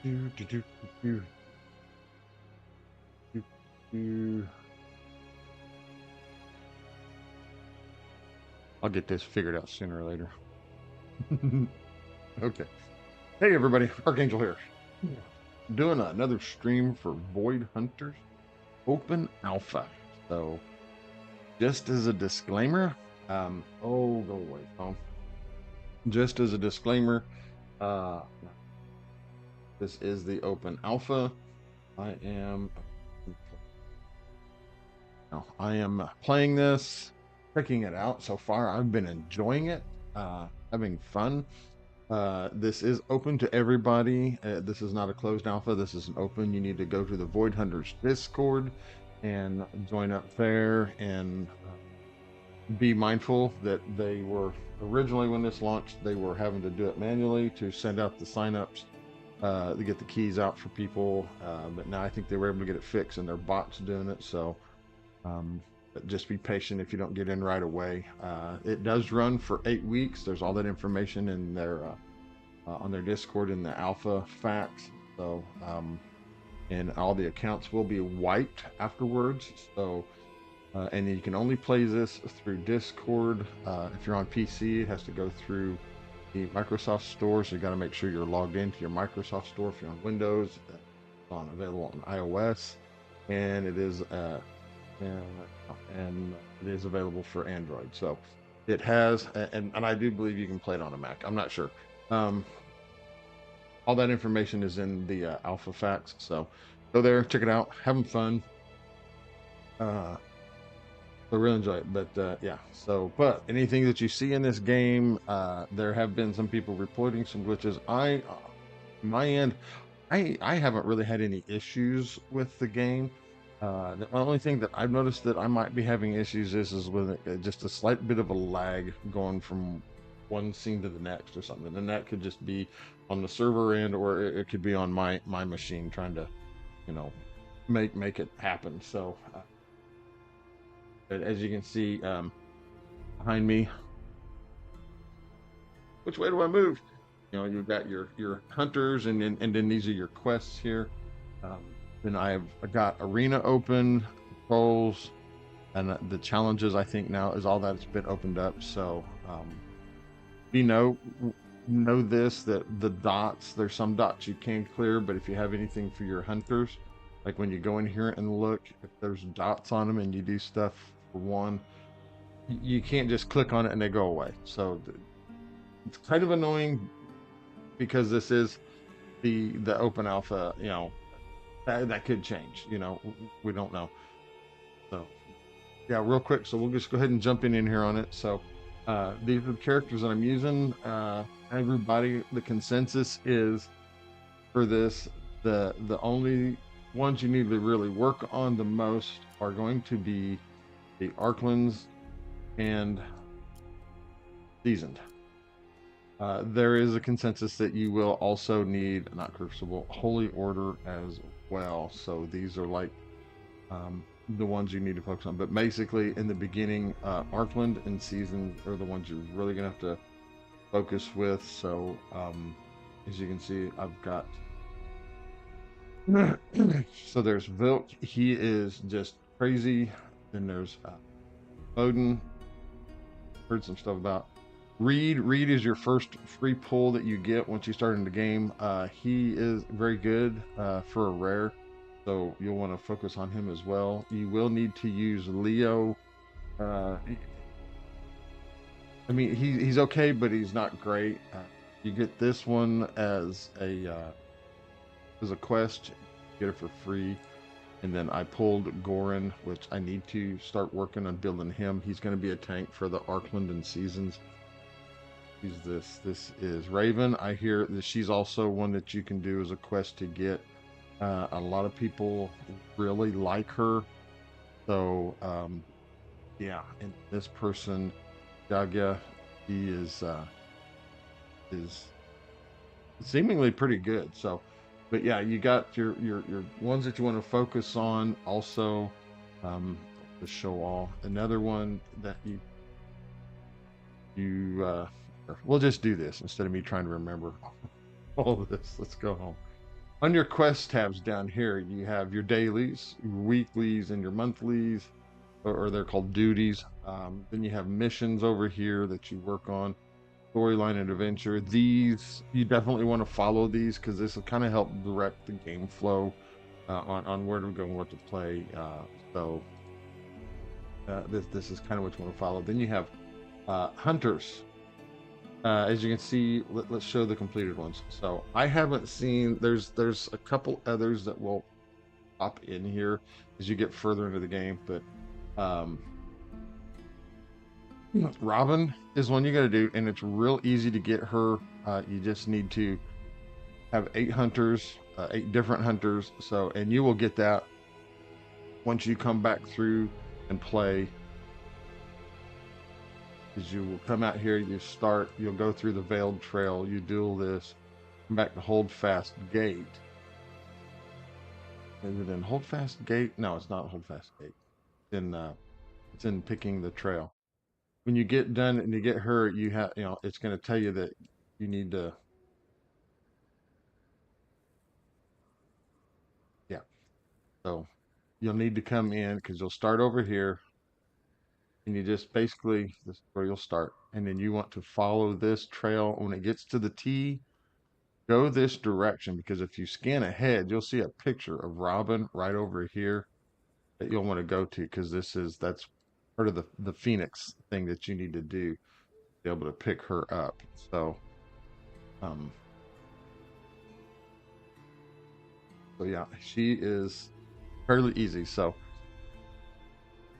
Do, do, do, do, do, do. I'll get this figured out sooner or later. Okay. Hey everybody, Archangel here. Doing another stream for Void Hunters Open Alpha. So just as a disclaimer, oh go away, phone. Just as a disclaimer, uh this is the Open Alpha. I am playing this, checking it out. So far I've been enjoying it, having fun. This is open to everybody. This is not a closed alpha. This is an open. You need to go to the Void Hunters Discord and join up there, and be mindful that they were originally, when this launched, they were having to do it manually to send out the signups to get the keys out for people. But now I think they were able to get it fixed, and their bot's doing it. So but just be patient if you don't get in right away. It does run for 8 weeks. There's all that information in their on their Discord in the alpha facts. So and all the accounts will be wiped afterwards. So and you can only play this through Discord. If you're on PC, it has to go through the Microsoft Store. So you got to make sure you're logged into your Microsoft Store. If you're on Windows, it's available on iOS, and it is and it is available for Android. So it has, and I do believe you can play it on a Mac. I'm not sure. All that information is in the alpha facts. So go there, check it out, having fun. I really enjoy it. But yeah, so but anything that you see in this game, there have been some people reporting some glitches. My end, I haven't really had any issues with the game. The only thing that I've noticed that I might be having issues is with just a slight bit of a lag going from one scene to the next or something, and that could just be on the server end, or it could be on my machine trying to, you know, make it happen. So as you can see behind me, which way do I move? You know, you've got your hunters, and then these are your quests here. Then I got arena open, controls, and the challenges. I think now is all that's been opened up. So you know this, that the dots, there's some dots you can clear, but if you have anything for your hunters, like when you go in here and look, if there's dots on them and you do stuff for one, you can't just click on it and they go away. So it's kind of annoying because this is the open alpha. You know, that could change. You know, we don't know. So yeah, real quick. So we'll just go ahead and jump in here on it. So these are the characters that I'm using. Everybody, the consensus is for this, the only ones you need to really work on the most are going to be the Arclands and Seasoned. There is a consensus that you will also need, not Crucible, Holy Order as well. So these are like the ones you need to focus on. But basically, in the beginning, Arcland and Seasoned are the ones you're really gonna have to focus with. So as you can see, I've got so there's Vilk. He is just crazy. Then there's Odin. Heard some stuff about Reed. Reed is your first free pull that you get once you start in the game. He is very good for a rare, so you'll want to focus on him as well. You will need to use Leo. I mean, he's okay, but he's not great. You get this one as a quest. Get it for free. And then I pulled Goran, which I need to start working on building him. He's going to be a tank for the Arcland and Seasons. He's this. This is Raven. I hear that she's also one that you can do as a quest to get. A lot of people really like her. So yeah, and this person, Jaga, he is seemingly pretty good. So, but yeah, you got your ones that you want to focus on. Also, to show all, another one that we'll just do this instead of me trying to remember all of this. Let's go home. On your quest tabs down here, you have your dailies, your weeklies, and your monthlies, or they're called duties. Then you have missions over here that you work on, storyline and adventure. These, you definitely want to follow these because this will kind of help direct the game flow on where to go and what to play. So this is kind of what you want to follow. Then you have hunters. As you can see, let's show the completed ones. So I haven't seen, there's a couple others that will pop in here as you get further into the game, but um, Robin is one you got to do, and it's real easy to get her. You just need to have 8 hunters, 8 different hunters. So, and you will get that once you come back through and play. Is you will come out here, you'll go through the Veiled Trail, you do this, come back to Holdfast Gate. Is it in Holdfast Gate? No, it's not Holdfast Gate. It's in Picking the Trail. When you get done and you get her, you have, it's going to tell you that you need to, yeah. So you'll need to come in because you'll start over here, and you just basically, this is where you'll start. And then you want to follow this trail. When it gets to the T, go this direction, because if you scan ahead, you'll see a picture of Robin right over here that you'll want to go to, because that's part of the Phoenix thing that you need to do to be able to pick her up. Um, so yeah, she is fairly easy. So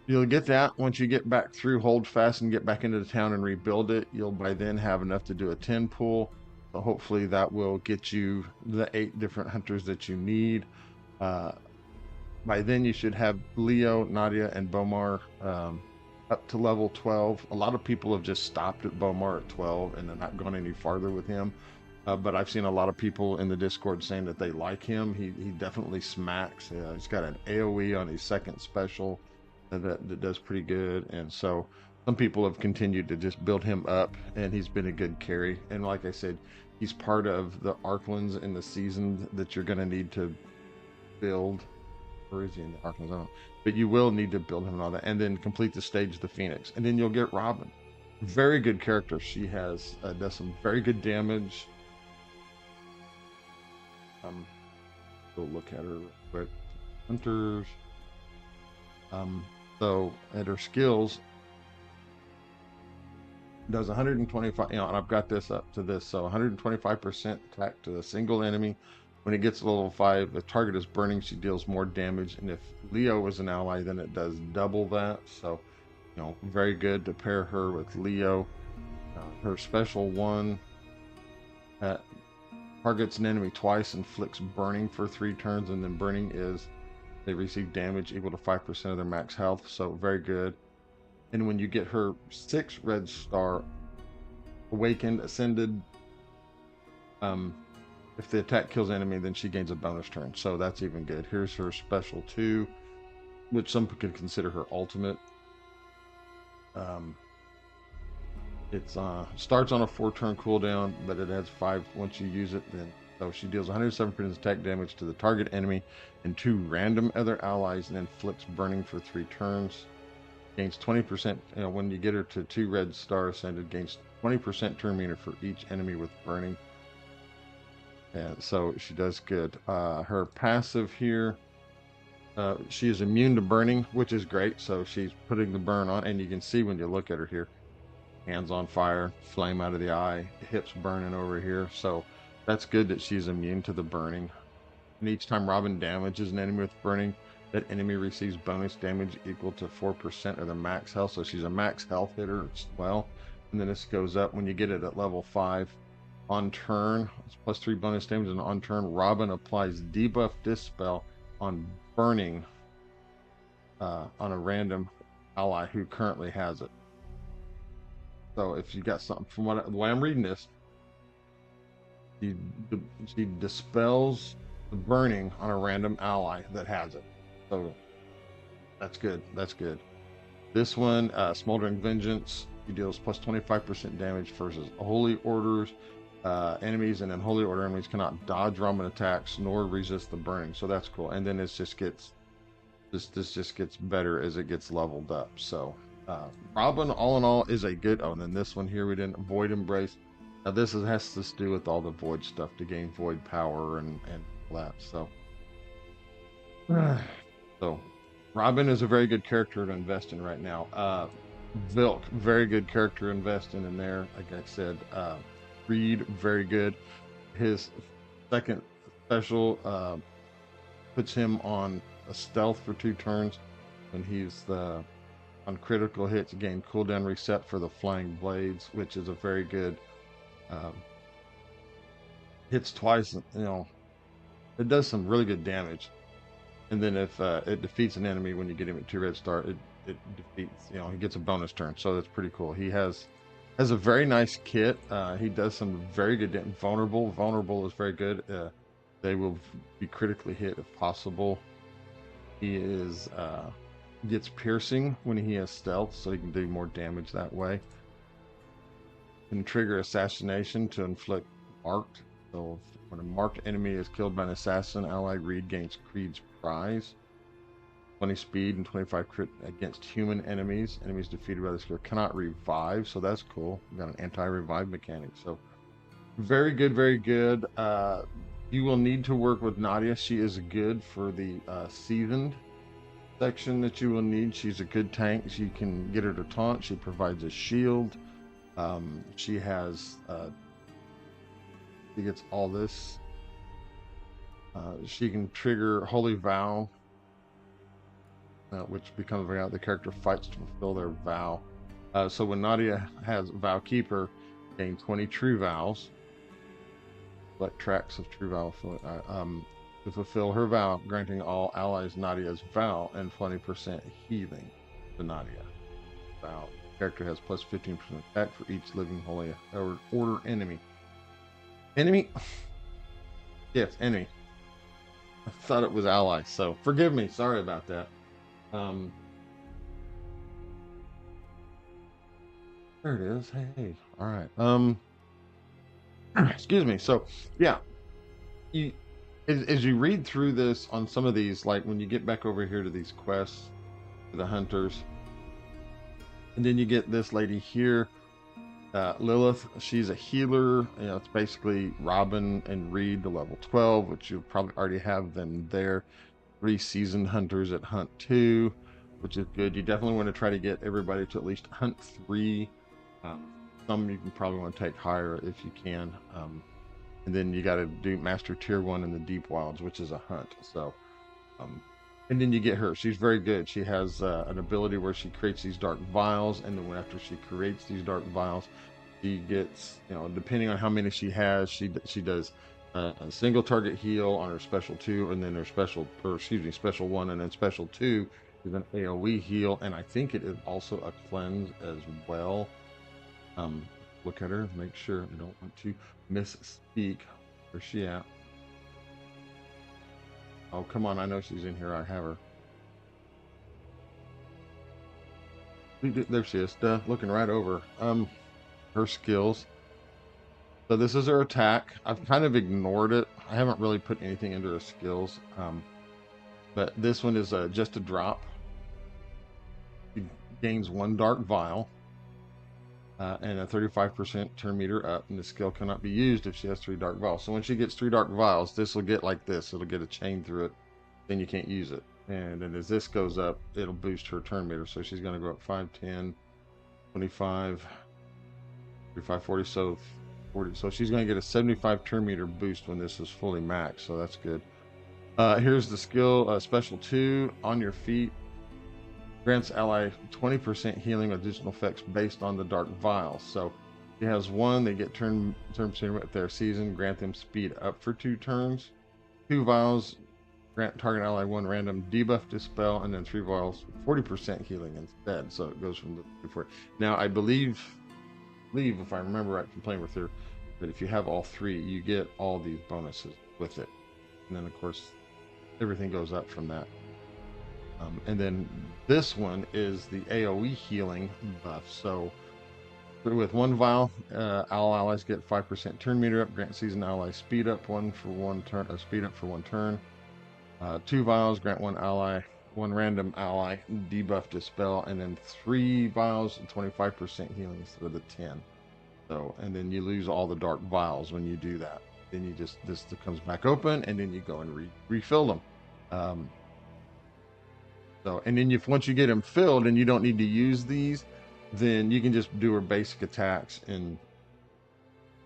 you'll get that once you get back through Holdfast and get back into the town and rebuild it. You'll by then have enough to do a 10 pool. So hopefully that will get you the 8 different hunters that you need. By then you should have Leo, Nadia, and Bomar up to level 12. A lot of people have just stopped at Bomar at 12 and they're not gone any farther with him. But I've seen a lot of people in the Discord saying that they like him. He definitely smacks. He's got an AoE on his second special that does pretty good. And so some people have continued to just build him up, and he's been a good carry. And like I said, he's part of the Arclands in the season that you're going to need to build. Or is he in the Arclands? I don't know. But you will need to build him and all that, and then complete the stage of the Phoenix, and then you'll get Robin. Very good character. She has does some very good damage. Go look at her. But hunters. So at her skills, does 125. And I've got this up to this. So 125% attack to a single enemy. When it gets to level 5, the target is burning, she deals more damage. And if Leo was an ally, then it does double that. So, very good to pair her with Leo. Her special one targets an enemy twice, inflicts burning for 3 turns, and then burning is they receive damage equal to 5% of their max health. So very good. And when you get her 6 red star, awakened, ascended, if the attack kills enemy, then she gains a bonus turn. So that's even good. Here's her special 2, which some could consider her ultimate. It starts on a 4-turn cooldown, but it has 5 once you use it. Then so she deals 107% attack damage to the target enemy and 2 random other allies, and inflicts burning for 3 turns. Gains 20%. When you get her to 2 red star ascended, gains 20% turn meter for each enemy with burning. And so she does good. Her passive here, she is immune to burning, which is great. So she's putting the burn on, and you can see when you look at her here, hands on fire, flame out of the eye, hips burning over here. So that's good that she's immune to the burning. And each time Robin damages an enemy with burning, that enemy receives bonus damage equal to 4% of their max health. So she's a max health hitter as well. And then this goes up when you get it at level 5. On turn, it's plus 3 bonus damage, and on turn, Robin applies debuff dispel on burning on a random ally who currently has it. So if you got something, from the way I'm reading this, she dispels the burning on a random ally that has it. So that's good. That's good. This one, Smoldering Vengeance, he deals plus 25% damage versus Holy Orders. enemies, and then Holy Order enemies cannot dodge Robin attacks nor resist the burning. So that's cool. And then it just gets this just gets better as it gets leveled up. So Robin, all in all, is a good. Oh, and then this one here we didn't Void Embrace. Now this has to do with all the Void stuff to gain Void power and all that. So so Robin is a very good character to invest in right now. Vilk, very good character to invest in there. Like I said, Reed, very good. His second special puts him on a stealth for 2 turns when he's on critical hits. Gain cooldown reset for the flying blades, which is a very good. Hits twice, it does some really good damage. And then if it defeats an enemy when you get him at 2 red star, it defeats, he gets a bonus turn. So that's pretty cool. He has a very nice kit. He does some very good damage. Vulnerable is very good. They will be critically hit if possible. He gets piercing when he has stealth, so he can do more damage that way. Can trigger assassination to inflict marked. So when a marked enemy is killed by an assassin, ally Reed gains Creed's prize. 20 speed and 25 crit against human enemies. Enemies defeated by this skill cannot revive, so that's cool. We got an anti-revive mechanic. So very good, very good. You will need to work with Nadia. She is good for the seasoned section that you will need. She's a good tank. She can get her to taunt. She provides a shield. She has she gets all this. She can trigger Holy Vow, which becomes the character fights to fulfill their vow. So when Nadia has Vow Keeper, gain 20 true vows. Select tracks of true vow to fulfill her vow, granting all allies Nadia's vow and 20% healing to Nadia. Vow. Character has plus 15% attack for each living Holy Order enemy. Enemy? Yes, enemy. I thought it was ally, so forgive me. Sorry about that. There it is. Hey, all right. Excuse me. So, yeah, as you read through this on some of these, like when you get back over here to these quests, to the hunters, and then you get this lady here, Lilith. She's a healer. It's basically Robin and Reed to level 12, which you probably already have them there. 3 seasoned hunters at Hunt 2, which is good. You definitely want to try to get everybody to at least Hunt 3. Some you can probably want to take higher if you can. And then you got to do Master Tier 1 in the Deep Wilds, which is a hunt. So, and then you get her. She's very good. She has an ability where she creates these dark vials, and then after she creates these dark vials, she gets, depending on how many she has, she does a single target heal on her special 2, and then her special 1, and then special 2 is an AoE heal, and I think it is also a cleanse as well. Look at her, make sure I don't want to misspeak. Where's she at? Oh, come on, I know she's in here. I have her. There she is, looking right over her skills. So this is her attack. I've kind of ignored it. I haven't really put anything into her skills. But this one is just a drop. She gains 1 dark vial. And a 35% turn meter up, and the skill cannot be used if she has 3 dark vials. So when she gets 3 dark vials, this will get like this. It'll get a chain through it. Then you can't use it. And then as this goes up, it'll boost her turn meter. So she's going to go up 5, 10, 25, 35, 40, so 40. So she's going to get a 75 turn meter boost when this is fully maxed. So that's good. Here's the skill, special 2, on your feet. Grants ally 20% healing with additional effects based on the dark vials. So he has 1, they get turn with their season, grant them speed up for 2 turns. 2 vials, grant target ally 1 random debuff dispel, and then 3 vials 40% healing instead. So it goes from the 4. Now I believe if I remember right from playing with her, that if you have all 3, you get all these bonuses with it. And then of course everything goes up from that. And then this one is the AoE healing buff. So with one vial, all allies get 5% turn meter up. Grant seasoned ally speed up one for one turn, or speed up for one turn. 2 vials grant one ally, one random ally debuff dispel, and then 3 vials and 25% healing instead of the 10. So, and then you lose all the dark vials when you do that. Then you just this comes back open, and then you go and refill them. So, and then once you get them filled and you don't need to use these, then you can just do her basic attacks and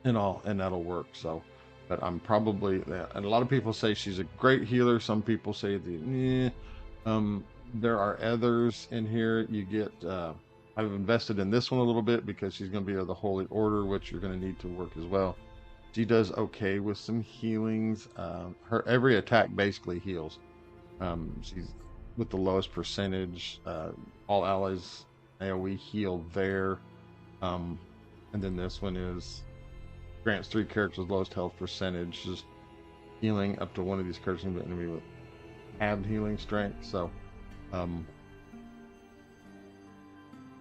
all, and that'll work. So, but I'm probably, and a lot of people say she's a great healer. Some people say there are others in here. You get, I've invested in this one a little bit because she's going to be of the Holy Order, which you're going to need to work as well. She does okay with some healings. Her every attack basically heals. She's with the lowest percentage. All allies AoE heal there. And then this one is grants 3 characters lowest health percentage, just healing up to one of these characters in the enemy with halved healing strength. So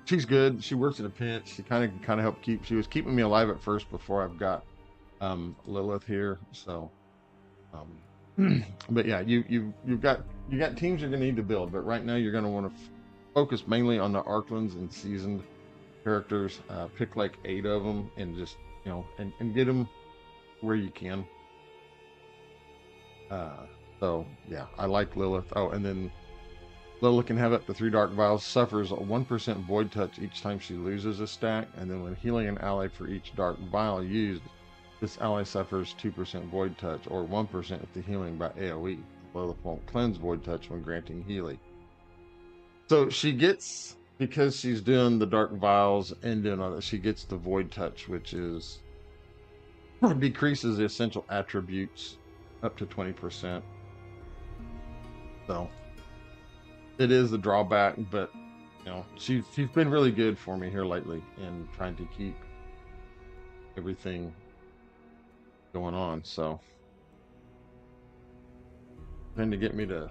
she's good. She works in a pinch. She kind of helped keep. She was keeping me alive at first before I've got Lilith here. So but yeah, you've got teams you're gonna need to build, but right now you're gonna want to focus mainly on the Arclands and seasoned characters. Pick like 8 of them and just, you know, and get them where you can. So yeah, I like Lilith. Oh, and then Lilith can have up to 3 dark vials, suffers a 1% void touch each time she loses a stack, and then when healing an ally for each dark vial used, this ally suffers 2% void touch, or 1% if the healing by AoE. Lilith won't cleanse void touch when granting healing. So she gets, because she's doing the dark vials and doing all that, she gets the void touch, which is decreases the essential attributes up to 20%. So it is the drawback, but you know, she's been really good for me here lately in trying to keep everything going on. So trying to get me to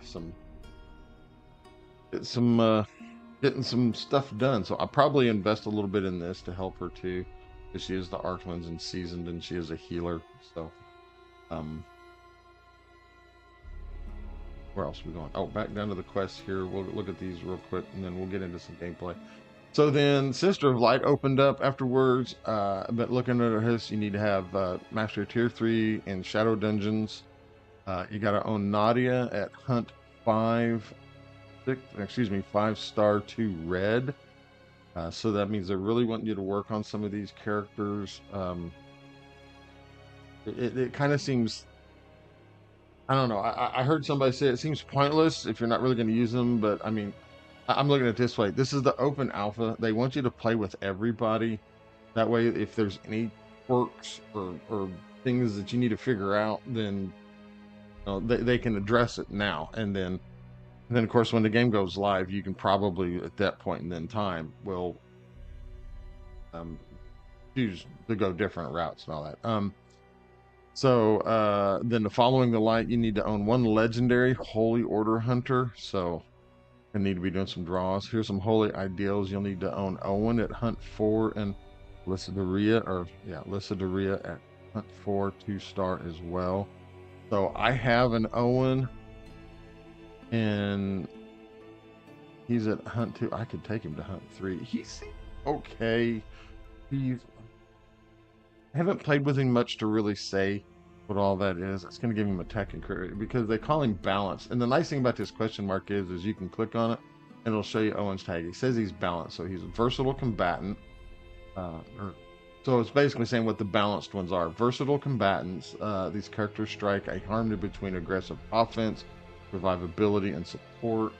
getting some stuff done. So I'll probably invest a little bit in this to help her too, because she is the Arclands and seasoned, and she is a healer. So where else are we going? Oh, back down to the quest here. We'll look at these real quick, and then we'll get into some gameplay. So then Sister of Light opened up afterwards, but looking at her host, you need to have Master Tier 3 in Shadow Dungeons. You got to own Nadia at Hunt 5 star 2 red. So that means they really want you to work on some of these characters. It kind of seems, I don't know. I heard somebody say it seems pointless if you're not really going to use them, but I mean, I'm looking at it this way. This is the open alpha. They want you to play with everybody. That way, if there's any quirks or things that you need to figure out, then you know, they can address it now. And then of course, when the game goes live, you can probably at that point in time will choose to go different routes and all that. So then to following the light, you need to own 1 legendary Holy Order Hunter. So I need to be doing some draws. Here's some holy ideals. You'll need to own Owen at Hunt 4 and Lysidaria at Hunt 4 2-star as well. So I have an Owen, and he's at Hunt 2. I could take him to Hunt 3. He's okay. I haven't played with him much to really say what all that is. It's going to give him a tech and career because they call him balanced. And the nice thing about this question mark is you can click on it and it'll show you Owen's tag. He says he's balanced, so he's a versatile combatant. So it's basically saying what the balanced ones are. Versatile combatants. These characters strike a harmony between aggressive offense, survivability, and support.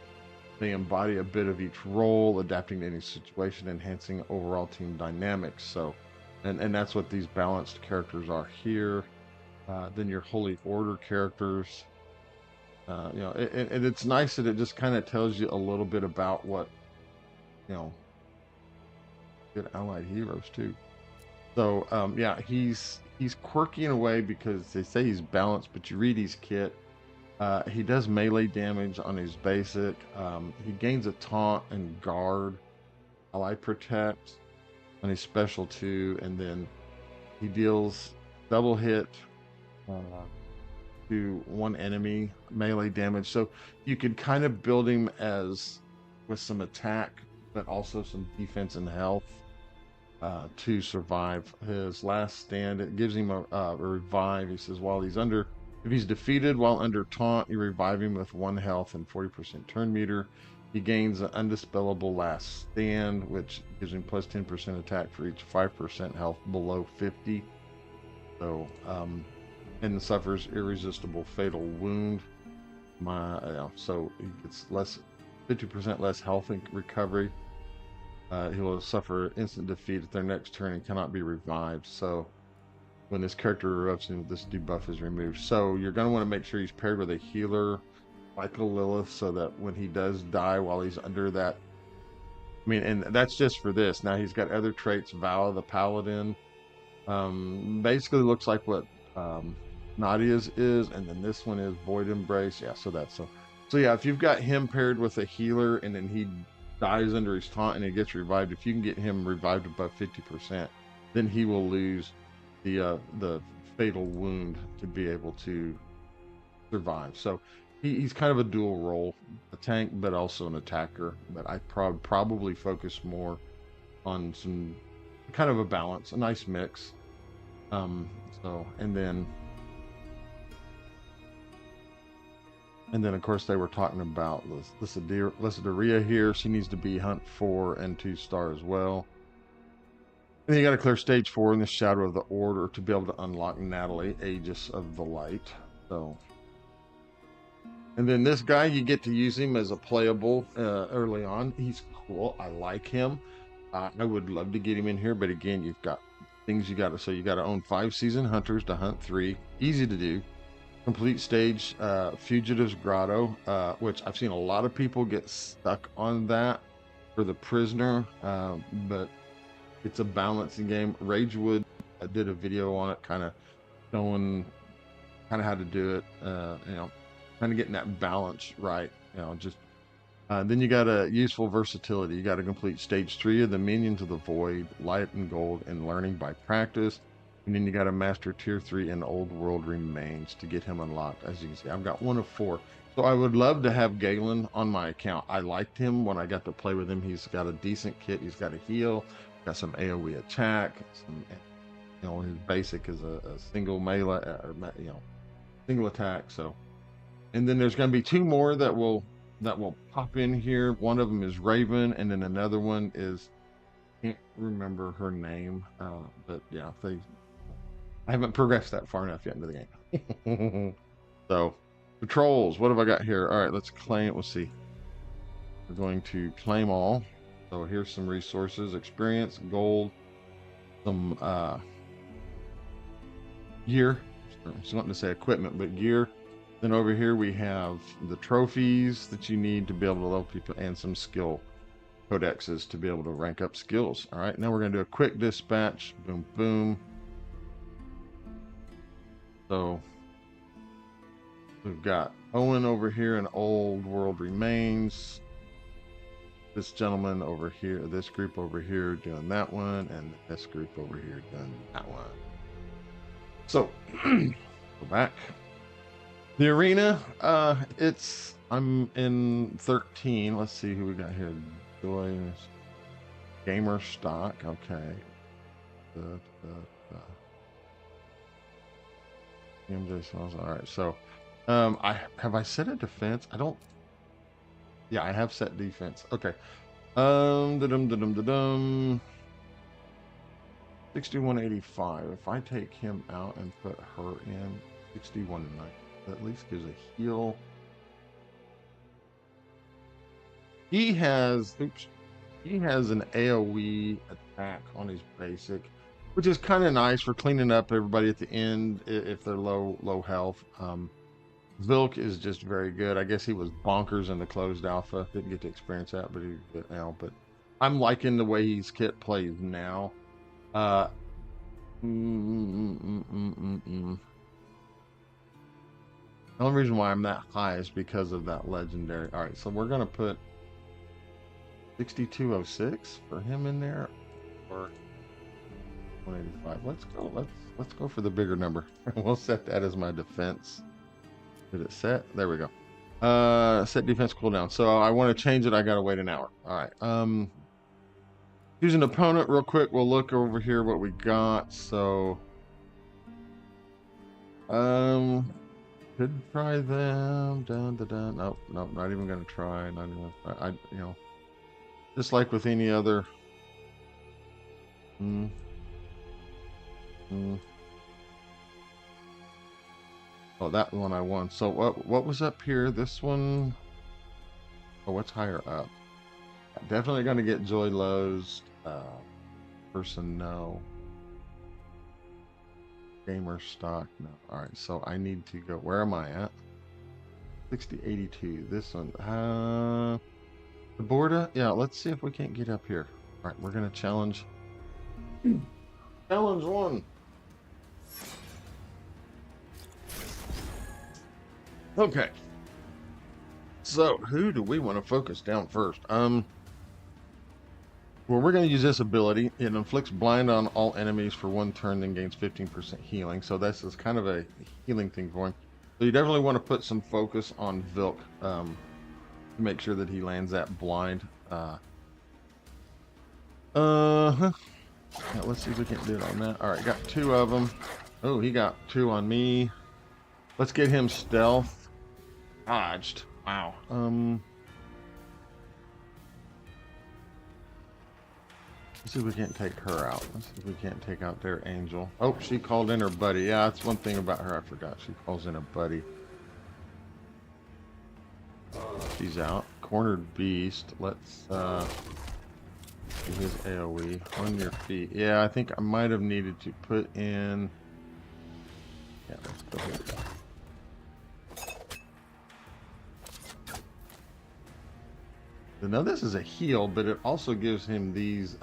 They embody a bit of each role, adapting to any situation, enhancing overall team dynamics. So, and that's what these balanced characters are here. Then your Holy Order characters. You know, and it's nice that it just kind of tells you a little bit about what, you know, good allied heroes too. So yeah, he's quirky in a way because they say he's balanced, but you read his kit. He does melee damage on his basic. He gains a taunt and guard, ally protect. on his special 2, and then he deals double hit uh, to one enemy melee damage. So you could kind of build him as with some attack, but also some defense and health to survive his last stand. It gives him a revive. He says while he's under, if he's defeated while under taunt, you revive him with 1 health and 40% turn meter. He gains an undispellable last stand, which gives him plus 10% attack for each 5% health below 50. So, and suffers irresistible fatal wound. So he gets 50% less health and recovery. He will suffer instant defeat at their next turn and cannot be revived. So when this character erupts, this debuff is removed. So you're going to want to make sure he's paired with a healer, Michael Lilith, so that when he does die while he's under that, I mean, and that's just for this. Now he's got other traits. Vala the Paladin, basically looks like what Nadia's is, and then this one is Void Embrace. Yeah, so that's so yeah. If you've got him paired with a healer, and then he dies under his taunt and he gets revived, if you can get him revived above 50%, then he will lose the fatal wound to be able to survive. So he's kind of a dual role, a tank but also an attacker. But I probably focus more on some kind of a balance, a nice mix. So and then of course they were talking about Lysidaria here. She needs to be hunt 4 and 2-star as well. And then you got to clear stage 4 in the Shadow of the Order to be able to unlock Natalie, Aegis of the Light. So, and then this guy, you get to use him as a playable early on. He's cool. I like him. I would love to get him in here, but again, you've got things you got to. So you got to own 5 seasoned hunters to hunt 3. Easy to do. Complete stage Fugitive's Grotto, which I've seen a lot of people get stuck on that for the prisoner, but it's a balancing game. Ragewood, I did a video on it, kind of showing kind of how to do it, kind of getting that balance right, just then you got a useful versatility. You got to complete stage 3 of the Minions of the Void, Light and Gold, and Learning by Practice. And then you got to master tier 3 in Old World Remains to get him unlocked. As you can see, I've got 1 of 4. So I would love to have Galen on my account. I liked him when I got to play with him. He's got a decent kit. He's got a heal, got some AoE attack, some, his basic is a single melee, single attack. So, and then there's going to be 2 more that will pop in here. One of them is Raven, and then another one is, can't remember her name, but yeah, I haven't progressed that far enough yet into the game. So, patrols, what have I got here? All right, let's claim. Let's see. We're going to claim all. So here's some resources: experience, gold, some gear. I was wanting to say equipment, but gear. Then over here we have the trophies that you need to be able to level people, and some skill codexes to be able to rank up skills. All right, now we're going to do a quick dispatch. Boom, boom. So we've got Owen over here in Old World Remains. This gentleman over here, this group over here doing that one, and this group over here doing that one. So go back. The arena, I'm in 13. Let's see who we got here. Joyous Gamer Stock. Okay. MJ Smalls. All right. So, I set a defense? Yeah, I have set defense. Okay. 6185. If I take him out and put her in, 6190. At least gives a heal. He has an AoE attack on his basic, which is kind of nice for cleaning up everybody at the end if they're low health. Vilk is just very good. I guess he was bonkers in the closed alpha. Didn't get to experience that, but he's good now. But I'm liking the way his kit plays now. The only reason why I'm that high is because of that legendary. All right, so we're gonna put 6206 for him in there, or 185. Let's go. Let's go for the bigger number. We'll set that as my defense. Did it set? There we go. Set defense cooldown. So I want to change it. I gotta wait an hour. All right. Choose an opponent real quick. We'll look over here what we got. So could try them. Dun, dun, dun. Nope, nope, not even gonna try. Not even. You know, just like with any other. Oh, that one I won. So what was up here? This one. Oh, what's higher up? Definitely gonna get Joy Lowe's. Person, no. Gamer stock, no. All right, so I need to go. Where am I at? 6082. This one. The Borda. Yeah, let's see if we can't get up here. All right, we're gonna challenge. Challenge one. Okay. So who do we want to focus down first? Well, we're going to use this ability. It inflicts blind on all enemies for 1 turn, then gains 15% healing. So this is kind of a healing thing for him. So you definitely want to put some focus on Vilk to make sure that he lands that blind. Yeah, let's see if we can do it on that. All right, got 2 of them. Oh, he got 2 on me. Let's get him stealth. Dodged. Wow. Let's see if we can't take her out. Let's see if we can't take out their angel. Oh, she called in her buddy. Yeah, that's one thing about her I forgot. She calls in a buddy. She's out. Cornered beast. Let's do his AoE. On your feet. Yeah, I think I might have needed to put in. Yeah, let's go ahead. Now this is a heal, but it also gives him these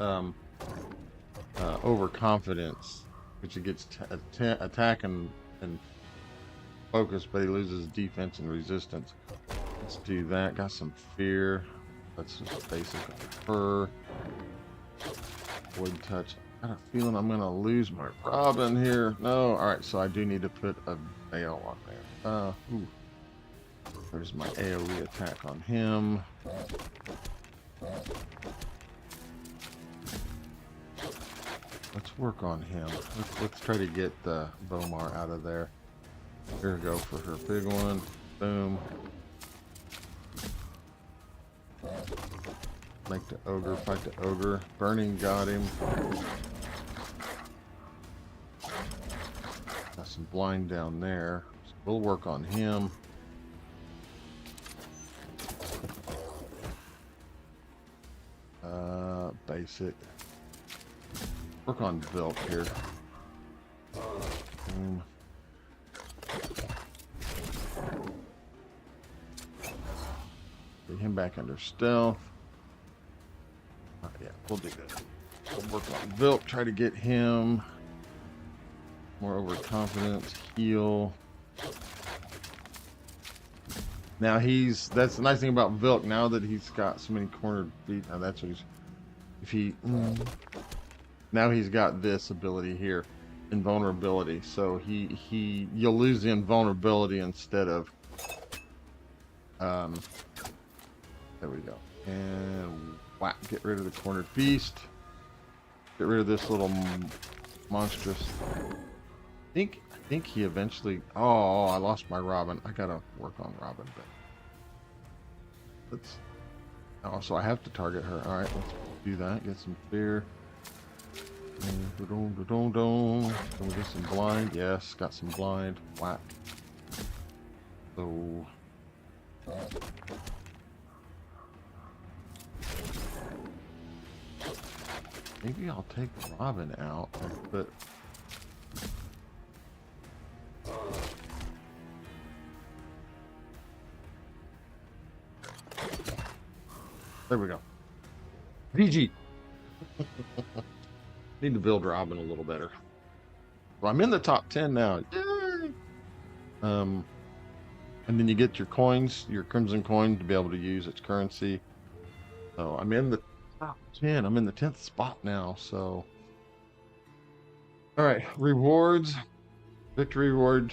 overconfidence, which he gets attack and focus, but he loses defense and resistance. Let's do that. Got some fear. Let's just basically her void touch. I got a feeling I'm gonna lose my Robin here. No, all right. So I do need to put a veil on there. Ooh. There's my AoE attack on him. Let's work on him. Let's try to get the Bomar out of there. Here we go for her big one. Boom. Make the ogre fight the ogre. Burning got him. Got some blind down there. So we'll work on him. Basic. Work on Vilk here. Get him back under stealth. Yeah, we'll do that. We'll work on Vilk. Try to get him more overconfidence. Heal. Now that's the nice thing about Vilk. Now that he's got so many cornered feet, now that's what he's. If he now he's got this ability here, invulnerability. So you'll lose the invulnerability instead of there we go. And whack, get rid of the cornered beast. Get rid of this little monstrous. I think he eventually. Oh, I lost my Robin. I gotta work on Robin, but let's. Oh, so I have to target her. All right, let's do that. Get some fear. Can we get some blind? Yes, got some blind. Whack. So. Maybe I'll take Robin out and put. There we go. VG. Need to build Robin a little better. Well, I'm in the top 10 now. Yay! And then you get your coins, your Crimson coin, to be able to use its currency. So I'm in the top 10. I'm in the 10th spot now. So All right, rewards. Victory reward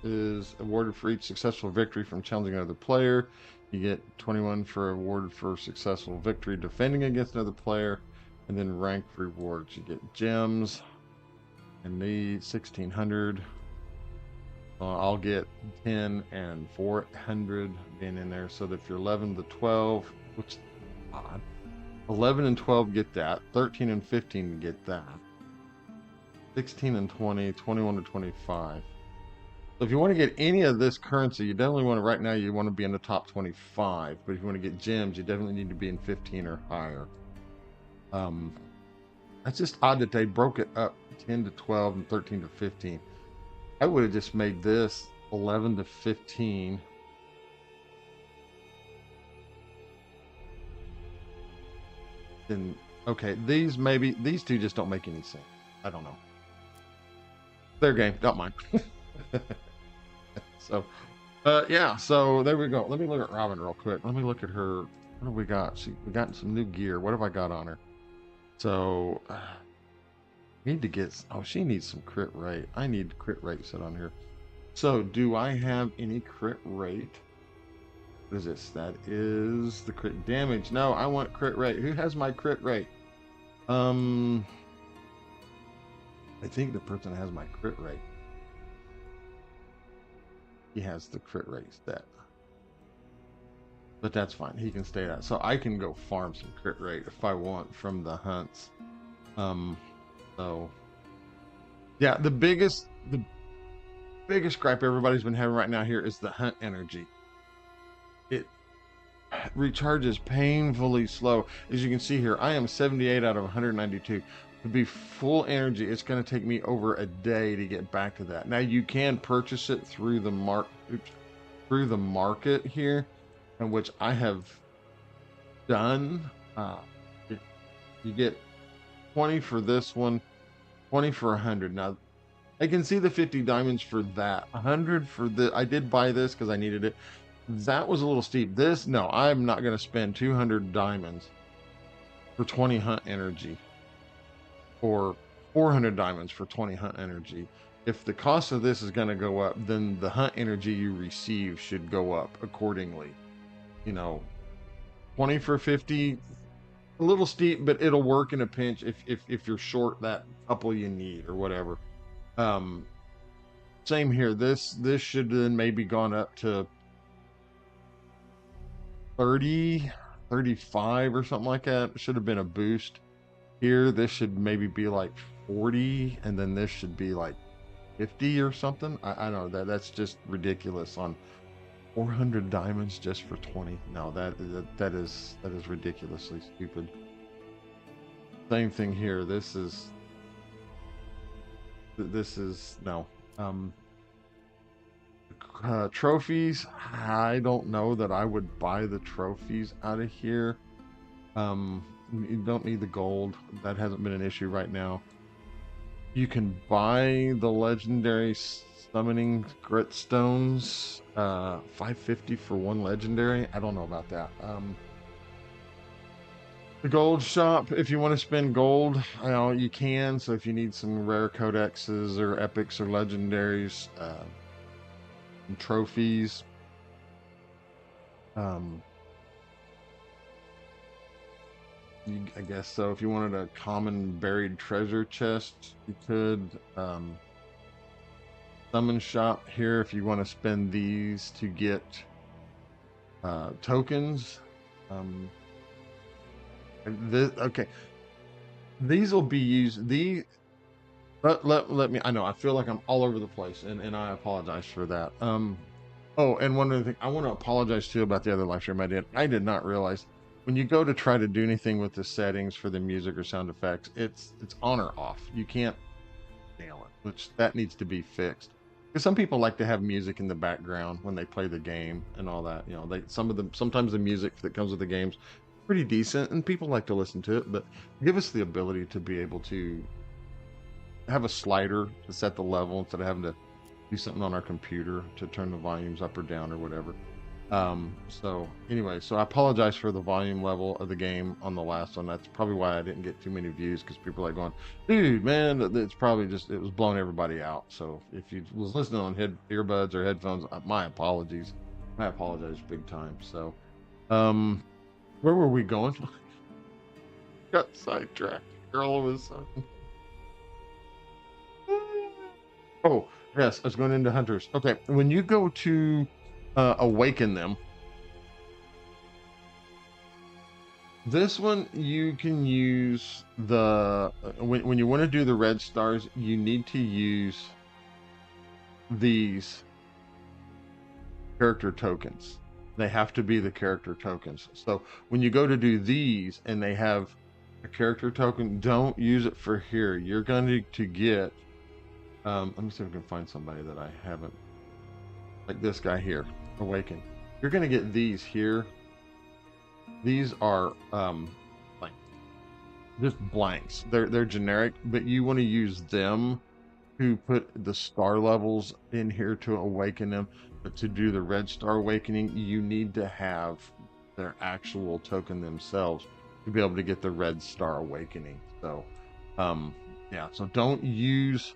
is awarded for each successful victory from challenging another player. You get 21 for awarded for successful victory defending against another player, and then rank rewards. You get gems, and need 1600. I'll get 10 and 400 being in there. So that if you're 11 to 12, which is odd, 11 and 12 get that, 13 and 15 get that, 16 and 20, 21 to 25. So if you want to get any of this currency, you definitely want to, right now, you want to be in the top 25. But if you want to get gems, you definitely need to be in 15 or higher. That's just odd that they broke it up 10 to 12 and 13 to 15. I would have just made this 11 to 15. Then, okay, these two just don't make any sense. I don't know. Their game, don't mind. So, yeah, so there we go. Let me look at Robin real quick. Let me look at her. What do we got? We got some new gear. What have I got on her? So, need to get, oh, she needs some crit rate. I need crit rate set on here. So, do I have any crit rate? What is this? That is the crit damage. No, I want crit rate. Who has my crit rate? I think the person has my crit rate. He has the crit rate stat. But that's fine. He can stay that. So I can go farm some crit rate if I want from the hunts. So yeah, the biggest gripe everybody's been having right now here is the hunt energy. It recharges painfully slow. As you can see here, I am 78 out of 192. To be full energy, it's going to take me over a day to get back to that. Now you can purchase it through the market here, in which I have done. You get 20 for this one, 20 for 100. Now I can see the 50 diamonds for that. 100 for the, I did buy this because I needed it. That was a little steep. This, no, I'm not going to spend 200 diamonds for 20 hunt energy, or 400 diamonds for 20 hunt energy. If the cost of this is going to go up, then the hunt energy you receive should go up accordingly. You know, 20 for 50, a little steep, but it'll work in a pinch if you're short that couple you need or whatever. Same here. This should then maybe gone up to 30, 35 or something like that. It should have been a boost. Here, this should maybe be like 40, and then this should be like 50 or something. I don't know. That's just ridiculous on 400 diamonds just for 20. No, that is ridiculously stupid. Same thing here. This is no. Trophies. I don't know that I would buy the trophies out of here. You don't need the gold. That hasn't been an issue right now. You can buy the legendary summoning grit stones, 550 for one legendary. I don't know about that. The gold shop, if you want to spend gold, you can. So if you need some rare codexes or epics or legendaries, and trophies, I guess so. If you wanted a common buried treasure chest, you could. Summon shop here, if you want to spend these to get tokens. Okay, these will be used. Let me. I know I feel like I'm all over the place, and I apologize for that. Oh, and one other thing, I want to apologize too about the other live stream I did. I did not realize when you go to try to do anything with the settings for the music or sound effects, it's on or off. You can't nail it, which that needs to be fixed. Because some people like to have music in the background when they play the game and all that. You know, sometimes the music that comes with the games pretty decent, and people like to listen to it. But give us the ability to be able to have a slider to set the level instead of having to do something on our computer to turn the volumes up or down or whatever. So anyway, so I apologize for the volume level of the game on the last one. That's probably why I didn't get too many views, because people are like going, dude, man, it's probably just, it was blowing everybody out. So if you was listening on earbuds or headphones, my apologies. I apologize big time. So, where were we going? Got sidetracked all of a sudden. Oh, yes, I was going into hunters. Okay, when you go to awaken them, this one you can use when you want to do the red stars, you need to use these character tokens. They have to be the character tokens. So when you go to do these and they have a character token, don't use it for here. You're going to get let me see if I can find somebody that I haven't, like this guy here, awaken. You're going to get these here. These are like just blanks. They're generic, but you want to use them to put the star levels in here to awaken them. But to do the red star awakening, you need to have their actual token themselves to be able to get the red star awakening. So yeah, so don't use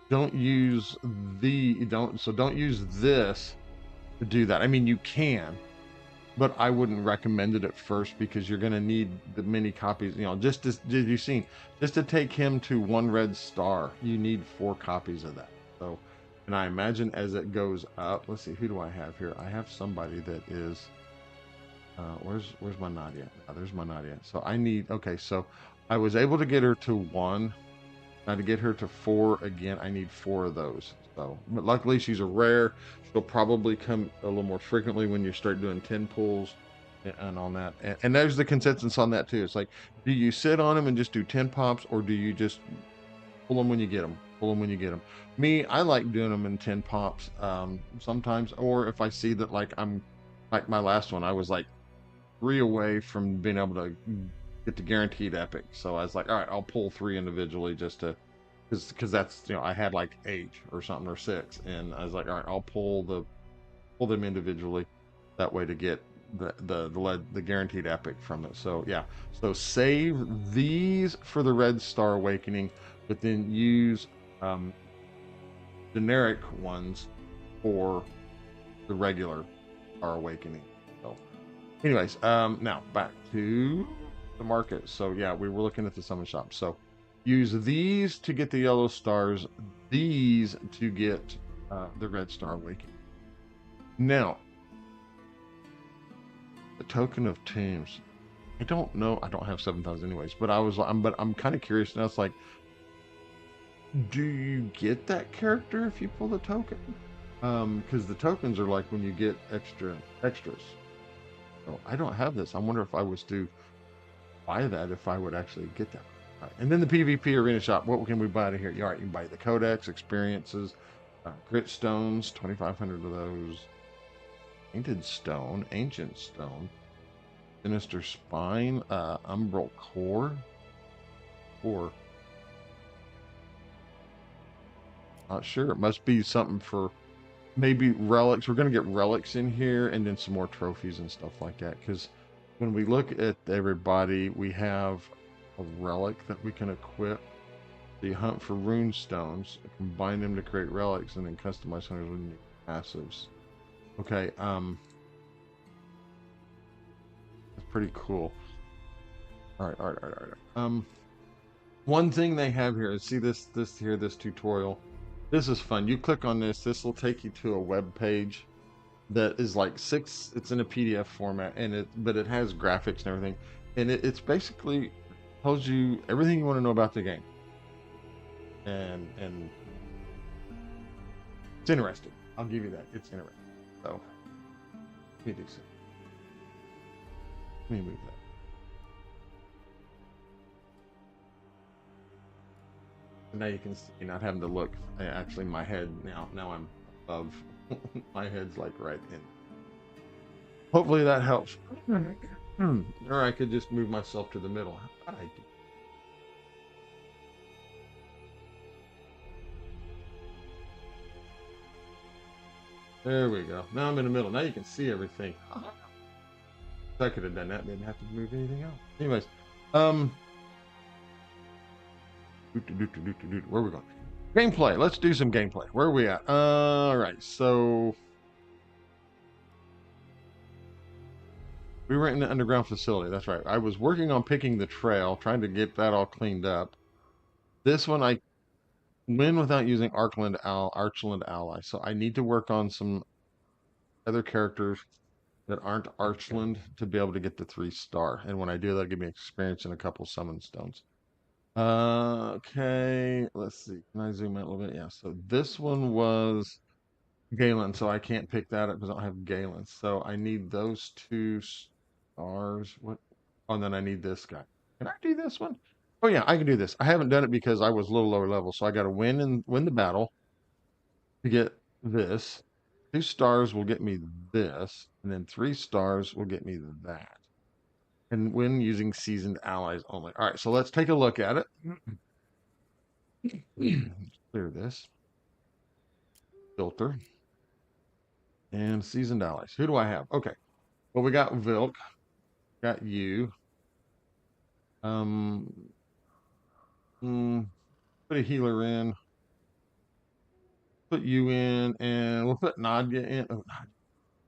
don't use this to do that. I mean, you can, but I wouldn't recommend it at first, because you're going to need the many copies. You know, just as did you seen, just to take him to one red star, you need 4 copies of that. So, and I imagine as it goes up, let's see, who do I have here? I have somebody that is, where's my Nadia? Oh, there's my Nadia. So I need, okay, so I was able to get her to 1. Now to get her to 4 again, I need 4 of those. So, but luckily she's a rare. She'll probably come a little more frequently when you start doing 10 pulls and on that. And there's the consensus on that too. It's like, do you sit on them and just do 10 pops, or do you just pull them when you get them? Pull them when you get them. Me, I like doing them in 10 pops sometimes, or if I see that, like like my last one, I was like 3 away from being able to get the guaranteed epic. So I was like, all right, I'll pull 3 individually just to, because that's, you know, I had like 8 or something, or 6, and I was like, all right, I'll pull them individually, that way to get the guaranteed epic from it. So yeah, so save these for the red star awakening, but then use generic ones for the regular star awakening. So anyways, now back to the market. So yeah, we were looking at the summon shop. So use these to get the yellow stars, these to get the red star awakening. Now, the token of tombs. I don't know. I don't have 7,000 anyways, but I'm kind of curious now. It's like, do you get that character if you pull the token? Because the tokens are like when you get extras. So I don't have this. I wonder if I was to buy that, if I would actually get that. Right. And then the PvP arena shop. What can we buy to here? All right, you can buy the codex, experiences, grit stones, 2,500 of those. Painted stone, ancient stone, sinister spine, umbral core, or not sure. It must be something for maybe relics. We're gonna get relics in here, and then some more trophies and stuff like that. Because when we look at everybody, we have a relic that we can equip. So you hunt for rune stones, combine them to create relics, and then customize hunters with new passives. Okay, that's pretty cool. All right, all right, all right, all right. One thing they have here is, see this tutorial. This is fun. You click on this. This will take you to a web page that is like 6. It's in a PDF format, and but it has graphics and everything, and it's basically tells you everything you want to know about the game, and it's interesting. I'll give you that. It's interesting. So let me do so. Let me move that. Now you can see, not having to look. Actually, my head now I'm above. My head's like right in. Hopefully that helps. Or I could just move myself to the middle. How did I do? There we go. Now I'm in the middle. Now you can see everything. I could have done that. Didn't have to move anything else. Anyways, where are we going? Gameplay. Let's do some gameplay. Where are we at? All right. So we were in the underground facility. That's right. I was working on picking the trail, trying to get that all cleaned up. This one I win without using Archland ally. So I need to work on some other characters that aren't Archland to be able to get the 3-star. And when I do, that'll give me experience in a couple summon stones. Okay, let's see. Can I zoom out a little bit? Yeah. So this one was Galen, so I can't pick that up because I don't have Galen. So I need those 2 stars. What? Oh, and then I need this guy. Can I do this one? Oh yeah, I can do this. I haven't done it because I was a little lower level, so I got to win the battle to get this. 2 stars will get me this, and then 3 stars will get me that. And win using seasoned allies only. All right, so let's take a look at it. Clear this. Filter. And seasoned allies. Who do I have? Okay. Well, we got Vilk. Got you. Put a healer in. Put you in, and we'll put Nadia in. Oh, Nadia.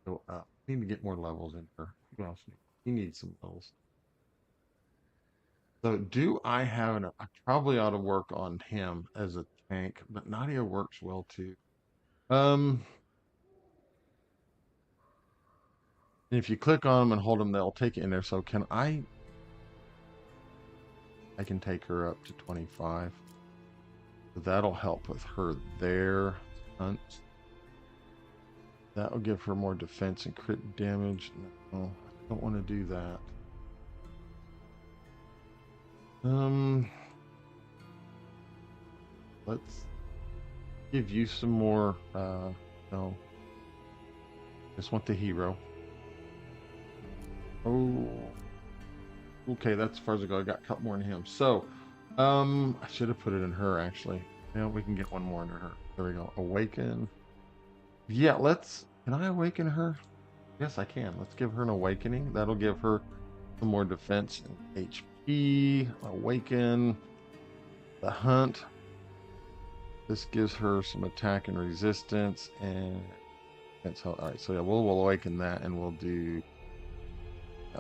Go up. Need to get more levels in her. Who else? He needs some levels. So do I have enough? I probably ought to work on him as a tank, but Nadia works well too. If you click on them and hold them, they'll take it in there. So can I can take her up to 25. So that'll help with her there. Hunt. That will give her more defense and crit damage. No, I don't want to do that. Let's give you some more. No, just want the hero. Oh, okay, that's as far as I go. I got a couple more in him. So, I should have put it in her actually. Yeah, we can get one more into her. There we go. Awaken. Yeah, can I awaken her? Yes, I can. Let's give her an awakening. That'll give her some more defense and HP. Awaken. The hunt. This gives her some attack and resistance, and that's how. All right, so yeah, we'll awaken that, and we'll do.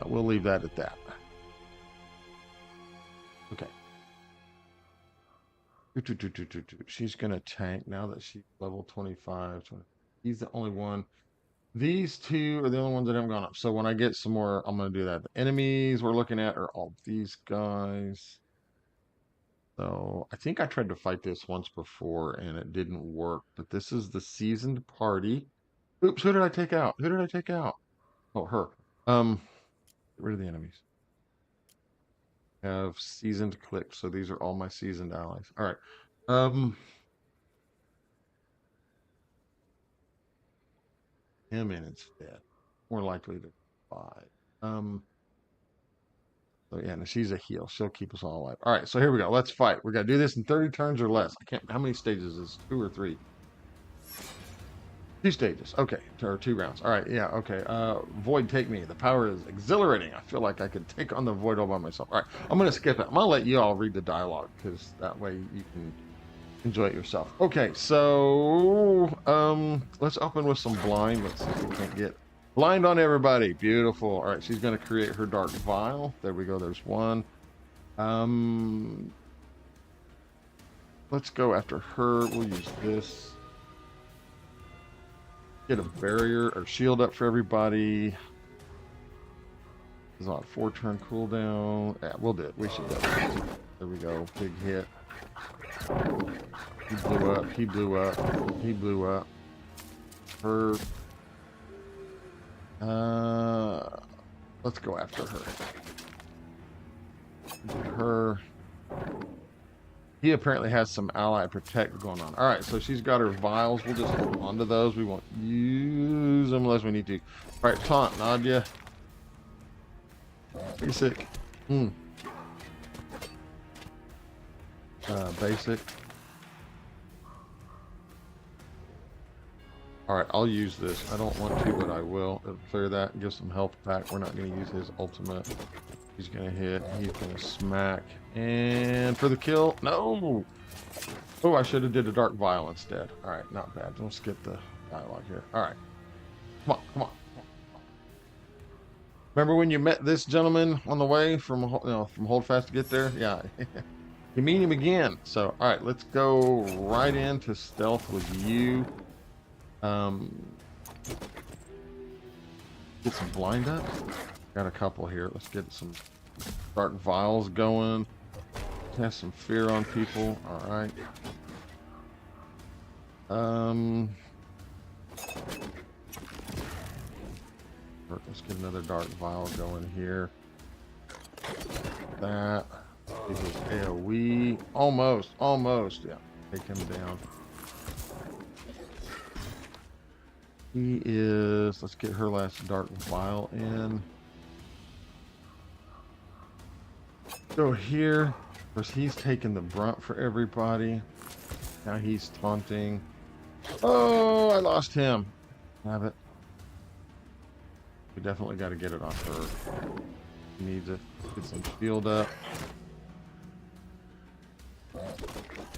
We'll leave that at that. Okay. She's gonna tank now that she's level 25. He's the only one. These 2 are the only ones that haven't gone up. So when I get some more, I'm gonna do that. The enemies we're looking at are all these guys. So I think I tried to fight this once before and it didn't work. But this is the seasoned party. Oops, who did I take out? Who did I take out? Oh, her. Get rid of the enemies. Have seasoned clicks. So these are all my seasoned allies. All right. Him in instead. More likely to buy. So yeah, no, she's a heal. She'll keep us all alive. All right, so here we go. Let's fight. We got to do this in 30 turns or less. I can't. How many stages is 2 or 3? 2 stages. Okay, or 2 rounds. All right. Yeah. Okay. Void, take me. The power is exhilarating. I feel like I could take on the void all by myself. All right. I'm gonna skip it. I'm gonna let you all read the dialogue because that way you can enjoy it yourself. Okay. So let's open with some blind. Let's see if we can't get blind on everybody. Beautiful. All right, she's going to create her dark vial. There we go. There's one. Let's go after her. We'll use this. Get a barrier or shield up for everybody. It's on a 4-turn cooldown. Yeah, we'll do it. We should go. There we go. Big hit. He blew up. He blew up. He blew up. Her. Let's go after her. Her. He apparently has some ally protect going on. All right, so she's got her vials. We'll just hold on to those. We won't use them unless we need to. All right, taunt, Nadia. Basic. Basic. All right, I'll use this. I don't want to, but I will. It'll clear that and give some health back. We're not going to use his ultimate. He's going to hit. He's going to smack. And for the kill. No! Oh, I should have did a Dark Vial instead. All right, not bad. Don't skip the dialogue here. All right. Come on, come on. Remember when you met this gentleman on the way from from Holdfast to get there? Yeah. You meet him again. So, all right, let's go right into stealth with you. Get some blind up. Got a couple here. Let's get some dark vials going. Cast some fear on people. All right. Let's get another dark vial going here. That. This is AoE. Almost. Yeah. Take him down. He is. Let's get her last dark vial in. So here, of course, he's taking the brunt for everybody. Now he's taunting. Oh, I lost him. Have it. We definitely got to get it on her. He needs it. Get some shield up. A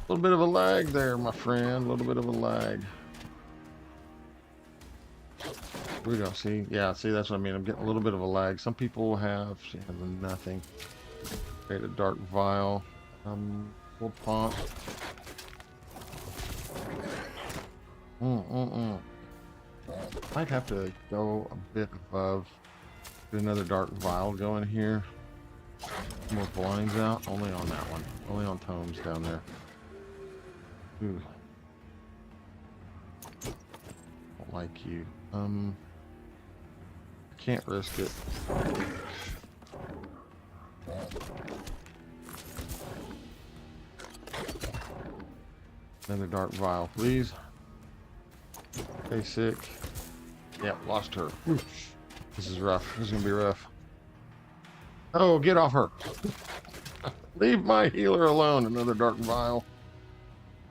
little bit of a lag there, my friend. A little bit of a lag. Here we go. See? Yeah, see, that's what I mean. I'm getting a little bit of a lag. Some people have. She has nothing. Create a dark vial. We'll pump. Might have to go a bit above. Get another dark vial going here. More blinds out. Only on that one. Only on tomes down there. Ooh. Don't like you. Can't risk it. Another dark vial, please. Stay sick. Yeah, lost her. Oof. This is rough. This is gonna be rough. Oh, get off her. Leave my healer alone. Another dark vial.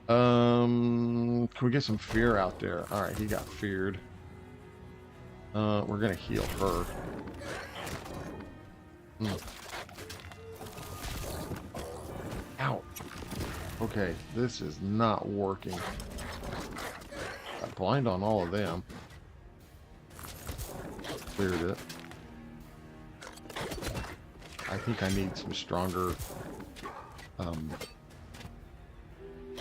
Can we get some fear out there? All right, he got feared. We're gonna heal her. Ow. Okay, this is not working. Got blind on all of them. Cleared it. I think I need some stronger. I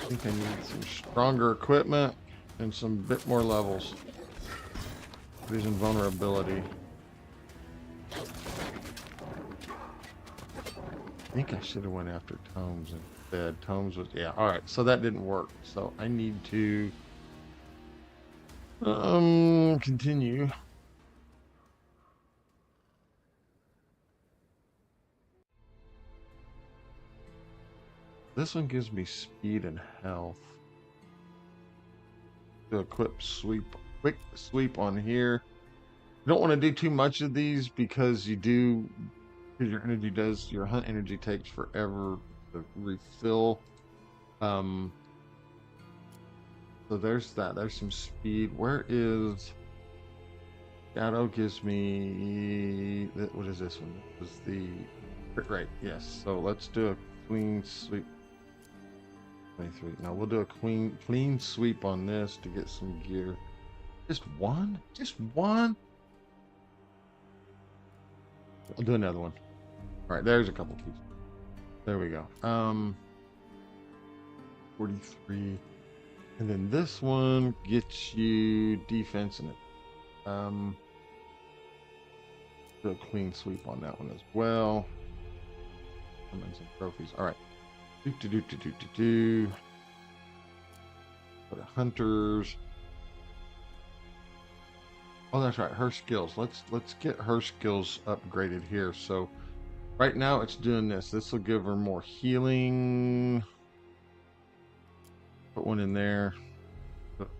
think I need some stronger equipment and some bit more levels. Vision vulnerability. I think I should have went after tomes instead. Tomes was, yeah, all right, so that didn't work. So I need to continue. This one gives me speed and health. To equip sweep, quick sweep on here. You don't want to do too much of these because you do, because your energy does, your hunt energy takes forever to refill. So there's that. There's some speed. Where is Shadow? Gives me, what is this one? This is the right. Yes. So let's do a clean sweep. 23. Now we'll do a clean sweep on this to get some gear. Just one? Just one? I'll do another one. All right, there's a couple keys. There we go. 43. And then this one gets you defense in it. Do a clean sweep on that one as well. And then some trophies. All right. Put the hunters. Oh, that's right. Her skills. Let's get her skills upgraded here. So right now it's doing this. This will give her more healing. Put one in there. Put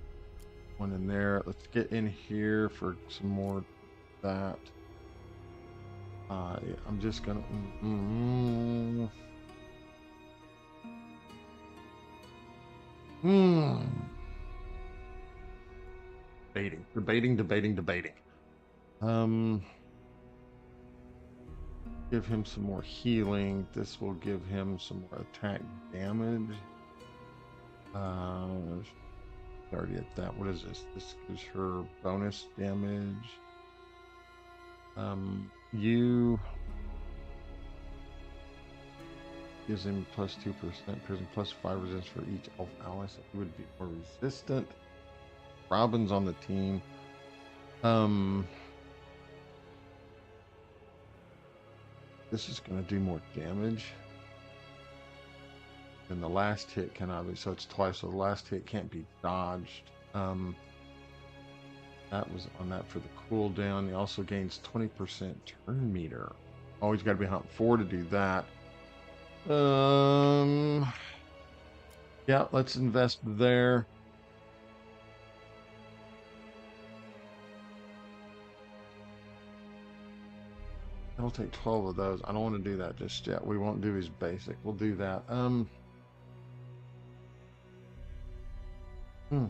one in there. Let's get in here for some more of that. Yeah, I'm just gonna. debating. Give him some more healing. This will give him some more attack damage. Already at that. What is this? This gives her bonus damage. You gives him plus 2% prison, plus 5 resistance for each elf ally, so he would be more resistant. Robin's on the team. This is going to do more damage. And the last hit cannot be, so it's twice, so the last hit can't be dodged. That was on that for the cooldown. He also gains 20% turn meter. Oh, he's got to be hunt 4 to do that. Yeah, let's invest there. I'll take 12 of those. I don't want to do that just yet. We won't do his basic. We'll do that. Yeah,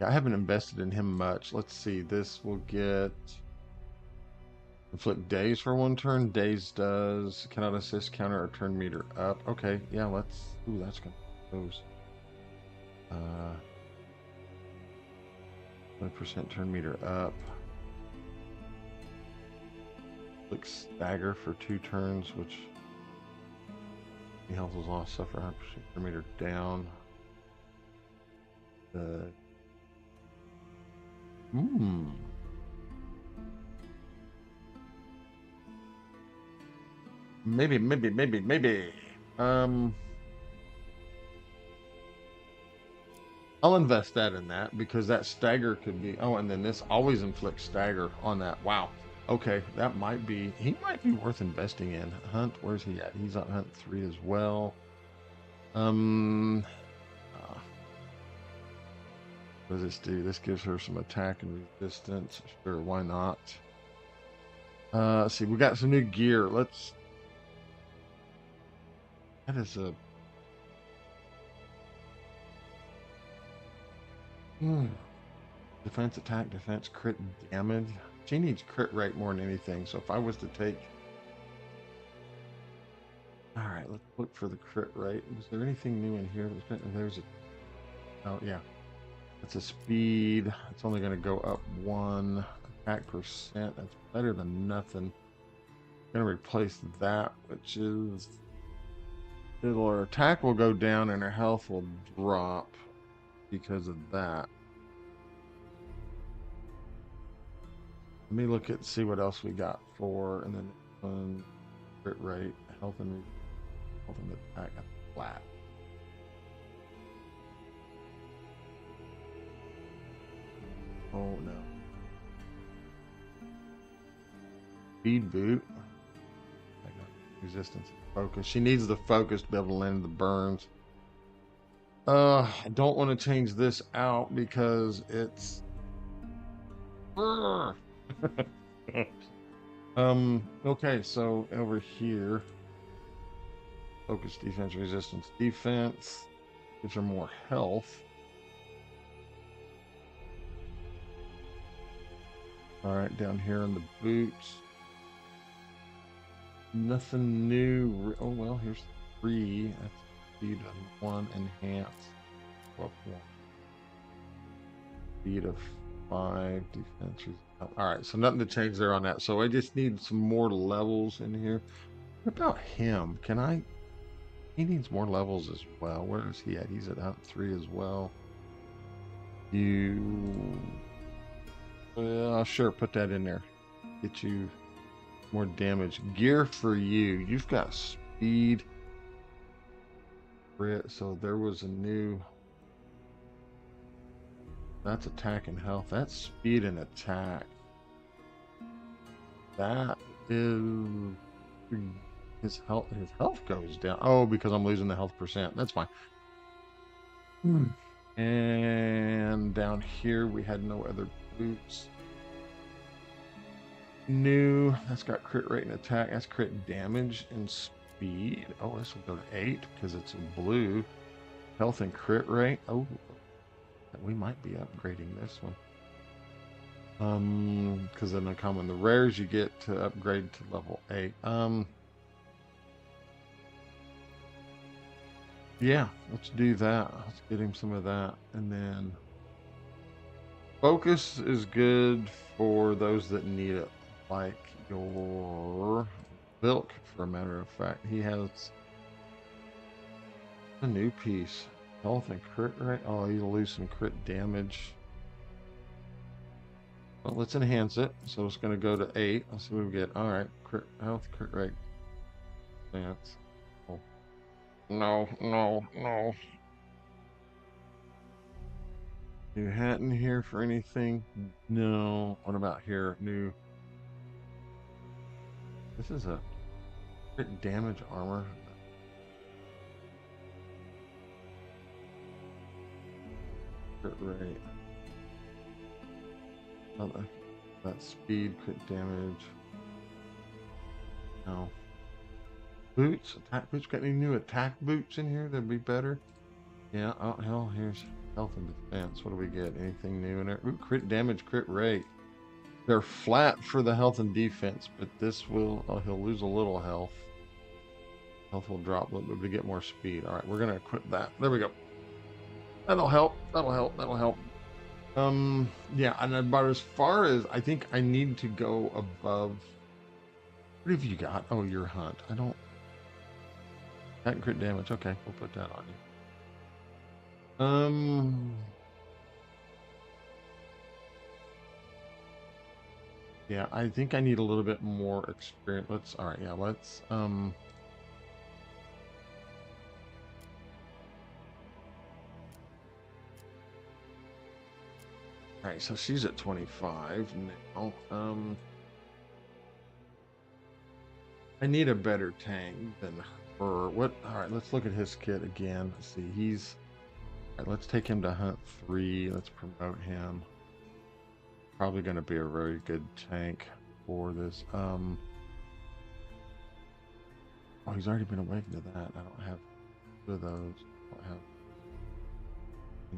I haven't invested in him much. Let's see. This will get inflict daze for 1 turn. Daze does cannot assist, counter, or turn meter up. Okay, yeah, let's. Ooh, that's gonna those. 20% turn meter up. Like stagger for 2 turns, which the health is lost, suffer 100% turn meter down. Maybe. I'll invest that in that because that stagger could be. Oh, and then this always inflicts stagger on that. Wow. Okay, that might be. He might be worth investing in. Hunt, where's he at? He's on Hunt 3 as well. What does this do? This gives her some attack and resistance. Sure, why not? Let's see, we got some new gear. Let's. That is a. Defense, attack, defense, crit damage. She needs crit rate more than anything. So if I was to take. All right, let's look for the crit rate. Was there anything new in here? There's a. Oh, yeah. It's a speed. It's only going to go up 1 attack percent. That's better than nothing. Going to replace that, which is. Her attack will go down and her health will drop because of that. Let me look at see what else we got for, and then crit rate, health and attack flat. Oh no. Speed boot. I got resistance and focus. She needs the focus to be able to land the burns. I don't want to change this out because it's. Okay, so over here, focus, defense, resistance, defense gives her more health. All right, down here in the boots, nothing new. Oh well, here's 3. That's speed of 1, enhance. Well, 1. Speed of 5, defense. All right, so nothing to change there on that. So I just need some more levels in here. What about him? Can I? He needs more levels as well. Where is he at? He's at Hunt 3 as well. Well, sure, put that in there. Get you more damage. Gear for you. You've got speed. So there was a new. That's attack and health. That's speed and attack. That is his health. His health goes down. Oh, because I'm losing the health percent. That's fine. And down here we had no other boots. New. That's got crit rate and attack. That's crit damage and speed. Oh, this will go to 8 because it's a blue. Health and crit rate. Oh. We might be upgrading this one. Because in uncommon, the rares you get to upgrade to level 8. Yeah, let's do that. Let's get him some of that. And then focus is good for those that need it, like your Vilk, for a matter of fact. He has a new piece. Health and crit rate. Oh, you'll lose some crit damage. Well, let's enhance it. So it's going to go to 8. Let's see what we get. All right, crit health, crit rate. That's no. New hat in here for anything? No. What about here? New. This is a crit damage armor. Crit rate. Oh, that speed, crit damage. No. Boots, attack boots. Got any new attack boots in here that'd be better? Yeah. Oh hell, here's health and defense. What do we get? Anything new in there? Ooh, crit damage, crit rate. They're flat for the health and defense, but this will. Oh, he'll lose a little health. Health will drop a little bit to get more speed. All right, we're gonna equip that. There we go. That'll help. That'll help. That'll help. Yeah, and about as far as I think I need to go above. What have you got? Oh, your hunt. I don't. That crit damage. Okay, we'll put that on you. Yeah, I think I need a little bit more experience. All right, yeah, let's, all right, so she's at 25 now. I need a better tank than her. What? All right, let's look at his kit again. Let's see, he's, all right, let's take him to hunt 3. Let's promote him. Probably going to be a very good tank for this. Oh, he's already been awakened to that. I don't have two of those. I don't have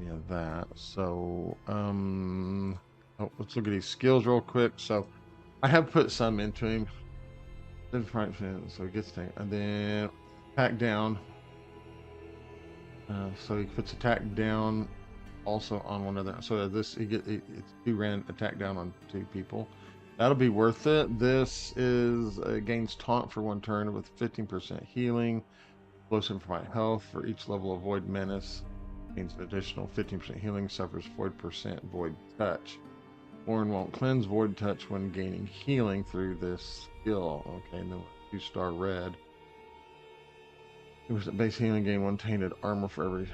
any of that. So, oh, let's look at his skills real quick. So, I have put some into him. So he gets tank, and then attack down. So he puts attack down also on one other. So this it's 2 random attack down on 2 people. That'll be worth it. This is gains taunt for 1 turn with 15% healing, blows him for my health for each level of void menace. Gains an additional 15% healing, suffers 40% void touch. Warren won't cleanse void touch when gaining healing through this skill. Okay, and then 2-star red. It was a base healing, gain 1 tainted armor for every.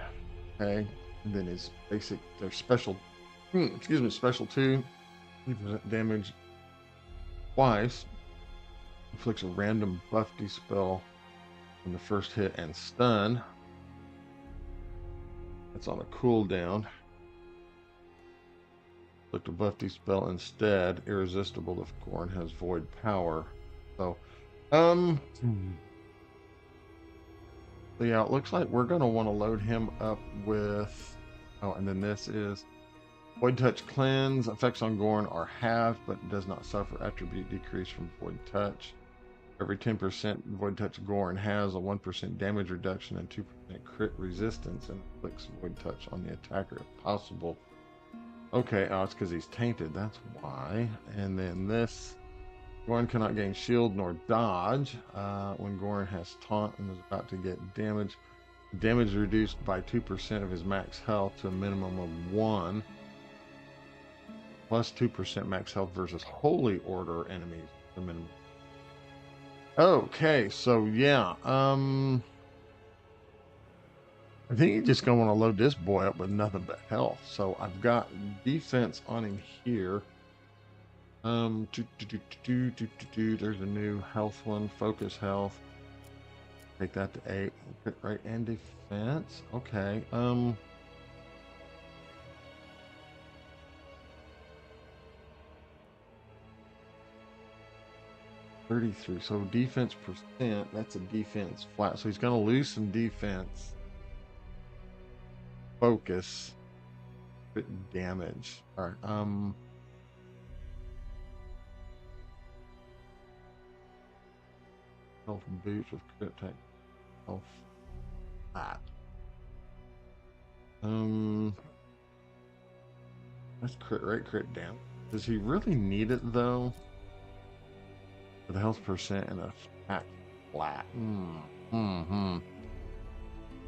Okay. And then his basic, their special, special 2, 3% damage twice, inflicts a random buff dispel on the first hit and stun. That's on a cooldown. Inflict a buff dispel instead, irresistible if Gorn has void power. So, so yeah, it looks like we're going to want to load him up with, oh, and then this is Void Touch Cleanse. Effects on Gorn are halved, but does not suffer attribute decrease from Void Touch. Every 10% Void Touch Gorn has a 1% damage reduction and 2% crit resistance, and inflicts Void Touch on the attacker if possible. Okay, oh, it's because he's tainted, that's why. And then this, Gorn cannot gain shield nor dodge when Gorn has taunt and is about to get damage. Damage reduced by 2% of his max health to a minimum of 1. Plus 2% max health versus Holy Order enemies. The minimum. Okay, so yeah. I think you're just going to want to load this boy up with nothing but health. So I've got defense on him here. There's a new health one, focus health. Take that to 8. Crit rate and defense. Okay. 33. So defense percent, that's a defense flat. So he's going to lose some defense. Focus. Crit damage. All right. Health boost with crit attack. Health flat. That's crit rate, crit down. Does he really need it though? For the health percent and a attack flat.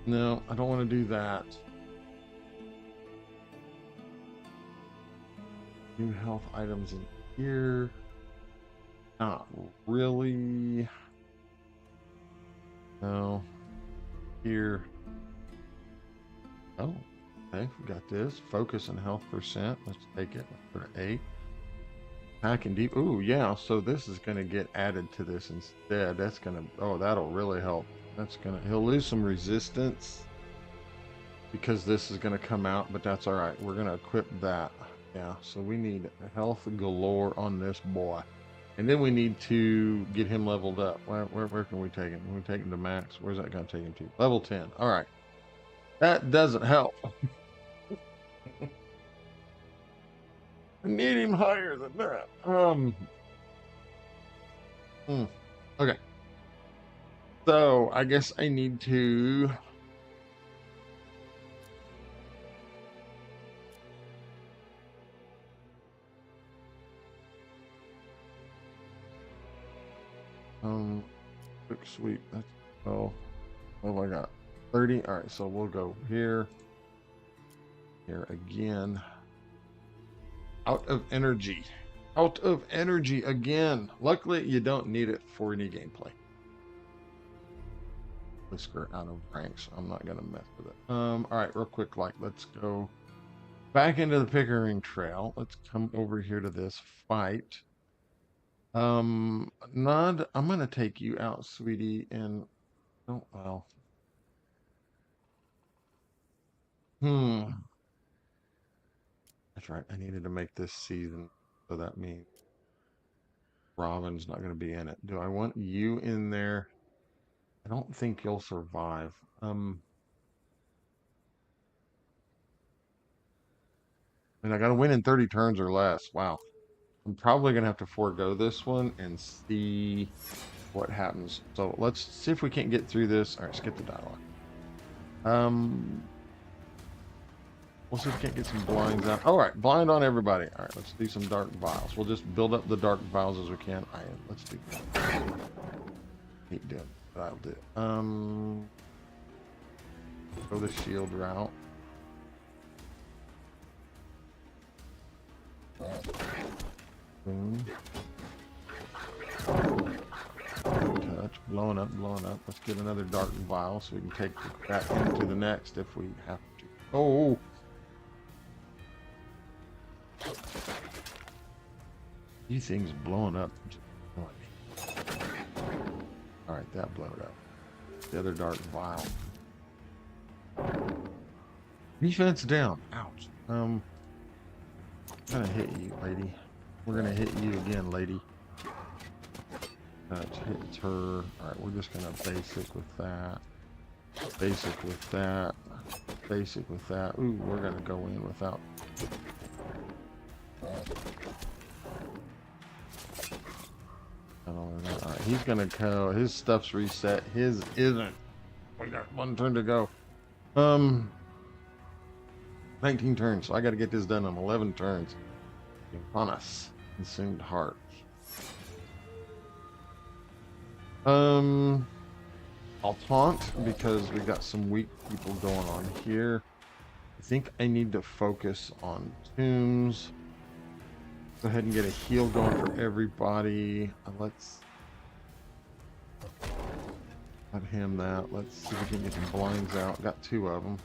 No, I don't want to do that. New health items in here. Not really. No. Here. Oh, okay. We got this. Focus and health percent. Let's take it. Let's put an 8. Hack and deep. Ooh, yeah. So this is going to get added to this instead. That's going to. Oh, that'll really help. That's going to. He'll lose some resistance because this is going to come out, but that's all right. We're going to equip that. Yeah. So we need health galore on this boy. And then we need to get him leveled up. Where can we take him? Can we take him to max? Where's that going to take him to? Level 10. All right. That doesn't help. I need him higher than that. Okay. So I guess I need to. Quick sweep. That's what have I got? 30. All right, so we'll go here. Here again. Out of energy. Out of energy again. Luckily, you don't need it for any gameplay. Whisker out of ranks. I'm not gonna mess with it. All right, real quick, let's go back into the Pickering Trail. Let's come over here to this fight. Nod, I'm gonna take you out, sweetie, and oh well. That's right. I needed to make this season, so that means Robin's not gonna be in it. Do I want you in there? I don't think you'll survive. And I gotta win in 30 turns or less. Wow. I'm probably gonna have to forego this one and see what happens. So let's see if we can't get through this. All right, skip the dialogue. We'll see if we can't get some blinds out. All right, blind on everybody. All right, let's do some dark vials. We'll just build up the dark vials as we can. Let's do that. Keep doing what I'll do. Go the shield route. Boom. Touch. Blowing up. Let's get another dark vial so we can take that into the next if we have to. Oh! These things blowing up. Alright, that blowed up. The other dark vial. Defense down. Ouch. I'm gonna hit you, lady. We're gonna hit you again, lady. That hits her. Alright, we're just gonna basic with that. Basic with that. Basic with that. Ooh, we're gonna go in without. Alright, he's gonna go. His stuff's reset. His isn't. We got one turn to go. 19 turns. So I gotta get this done in 11 turns. On us. Consumed heart. I'll taunt because we got some weak people going on here. I think I need to focus on tombs. Go ahead and get a heal going for everybody. Let's let him that. Let's see if we can get some blinds out. Got 2 of them.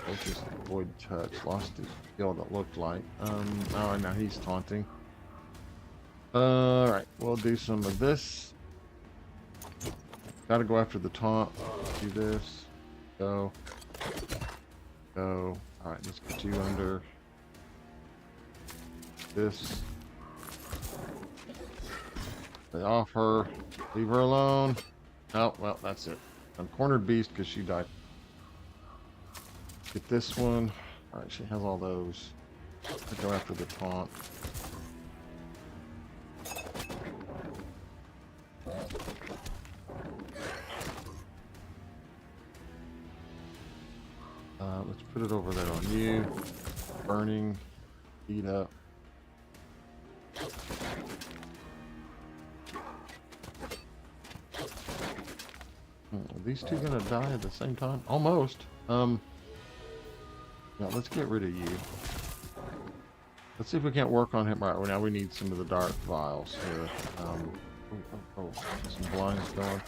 Focus, avoid touch. Lost his skill that looked like. Oh, now he's taunting. Alright, we'll do some of this. Gotta go after the taunt. Do this. Go. Go. Alright, let's get you under this. Stay off her. Leave her alone. Oh, well, that's it. I'm cornered beast because she died. Get this one. All right, she has all those. I'll go after the taunt. Let's put it over there on you. Burning. Eat up. Are these two gonna die at the same time? Almost. Yeah, let's get rid of you. Let's see if we can't work on him. Right, well, now we need some of the dark vials here. Some blinds going.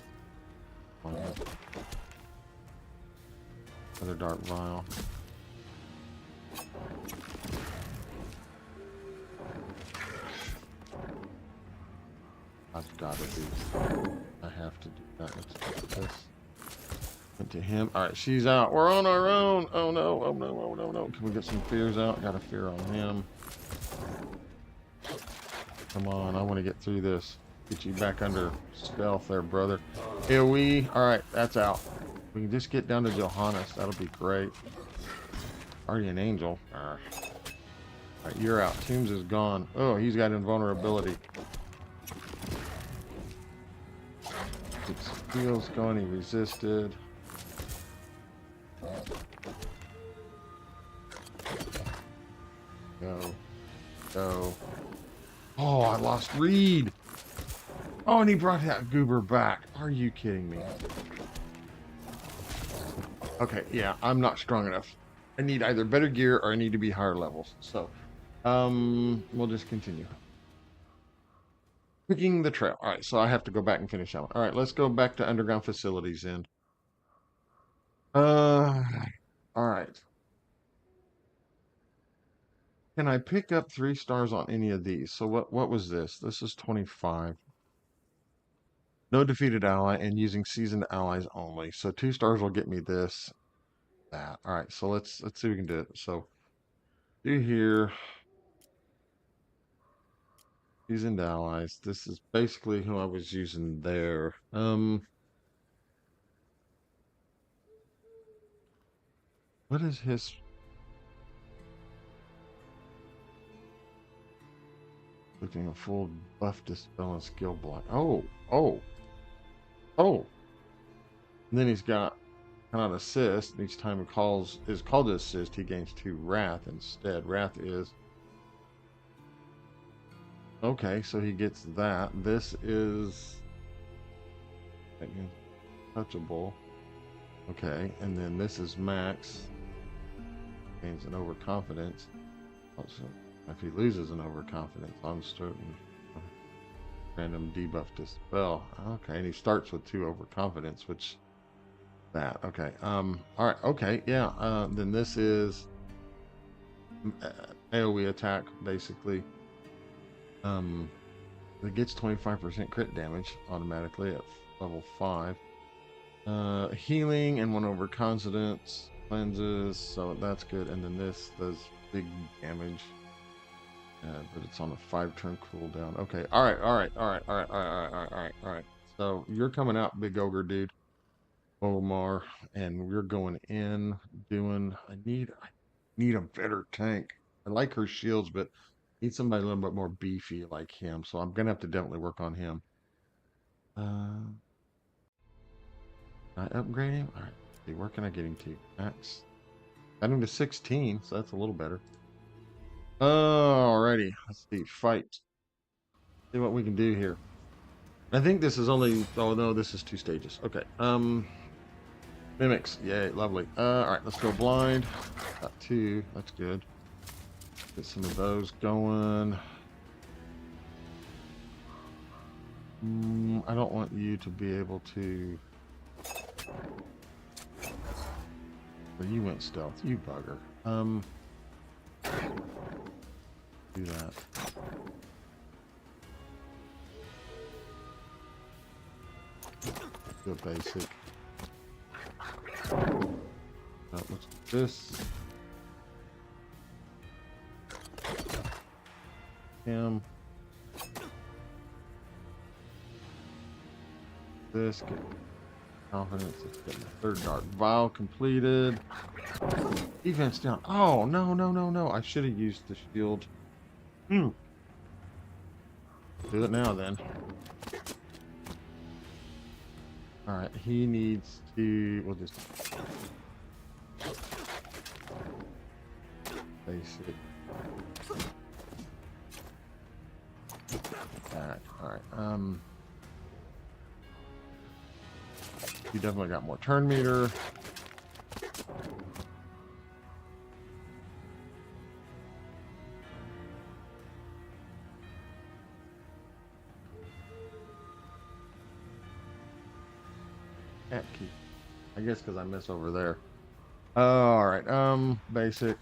Another dark vial. I've got to do. I have to do that. Let's put this into him. All right, she's out. We're on our own. Oh no! Oh no! Oh no! No! Can we get some fears out? Got a fear on him. Come on! I want to get through this. Get you back under stealth, there, brother. AOE. All right, that's out. We can just get down to Johannes. That'll be great. Guardian Angel. All right, you're out. Tombs is gone. Oh, he's got invulnerability. Heals going, he resisted. Go. Go. Oh, I lost Reed. Oh, and he brought that goober back. Are you kidding me? Okay, yeah, I'm not strong enough. I need either better gear or I need to be higher levels. So, we'll just continue. Picking the trail. All right, so I have to go back and finish that one. All right, let's go back to underground facilities then. All right. Can I pick up 3 stars on any of these? So what was this? This is 25. No defeated ally and using seasoned allies only. So 2 stars will get me this, that. All right, so let's see if we can do it. So do here. Seasoned allies. This is basically who I was using there. What is his? Looking a full buff dispel and skill block. Oh. And then he's got cannot assist. And each time it is called to assist, he gains 2 wrath instead. Wrath is okay, so he gets that. This is touchable. Okay, and then this is max. Gains an overconfidence. Also, if he loses an overconfidence, I'm certain. Random debuff dispel. Okay, and he starts with 2 overconfidence, which that. Okay. All right. Okay. Yeah. Then this is AOE attack, basically. It gets 25% crit damage automatically at level 5. Healing and 1 overconfidence, cleanses, so that's good. And then this does big damage. But it's on a 5-turn cooldown. Okay. All right. So you're coming out, big ogre dude, Omar, and we're going in doing. I need a better tank. I like her shields, but I need somebody a little bit more beefy like him. So I'm gonna have to definitely work on him. Can I upgrade him? All right. See, where can I get him to? Max. Got him to 16, so that's a little better. Alrighty, let's see, fight. See what we can do here. I think this is only, oh no, this is 2 stages. Okay, mimics, yay, lovely. Alright, let's go blind. Got 2, that's good. Get some of those going. I don't want you to be able to. Well, you went stealth, you bugger. Do that. Do a basic. Let's do this. Him. This. Get confidence. Let's get my 3rd dark vial completed. Defense down. Oh, no, no, no, no. I should have used the shield. Hmm. Do it now then. All right, he needs to. We'll just basic. Attack. All right. You definitely got more turn meter. Cat key. I guess because I miss over there. All right. Basic.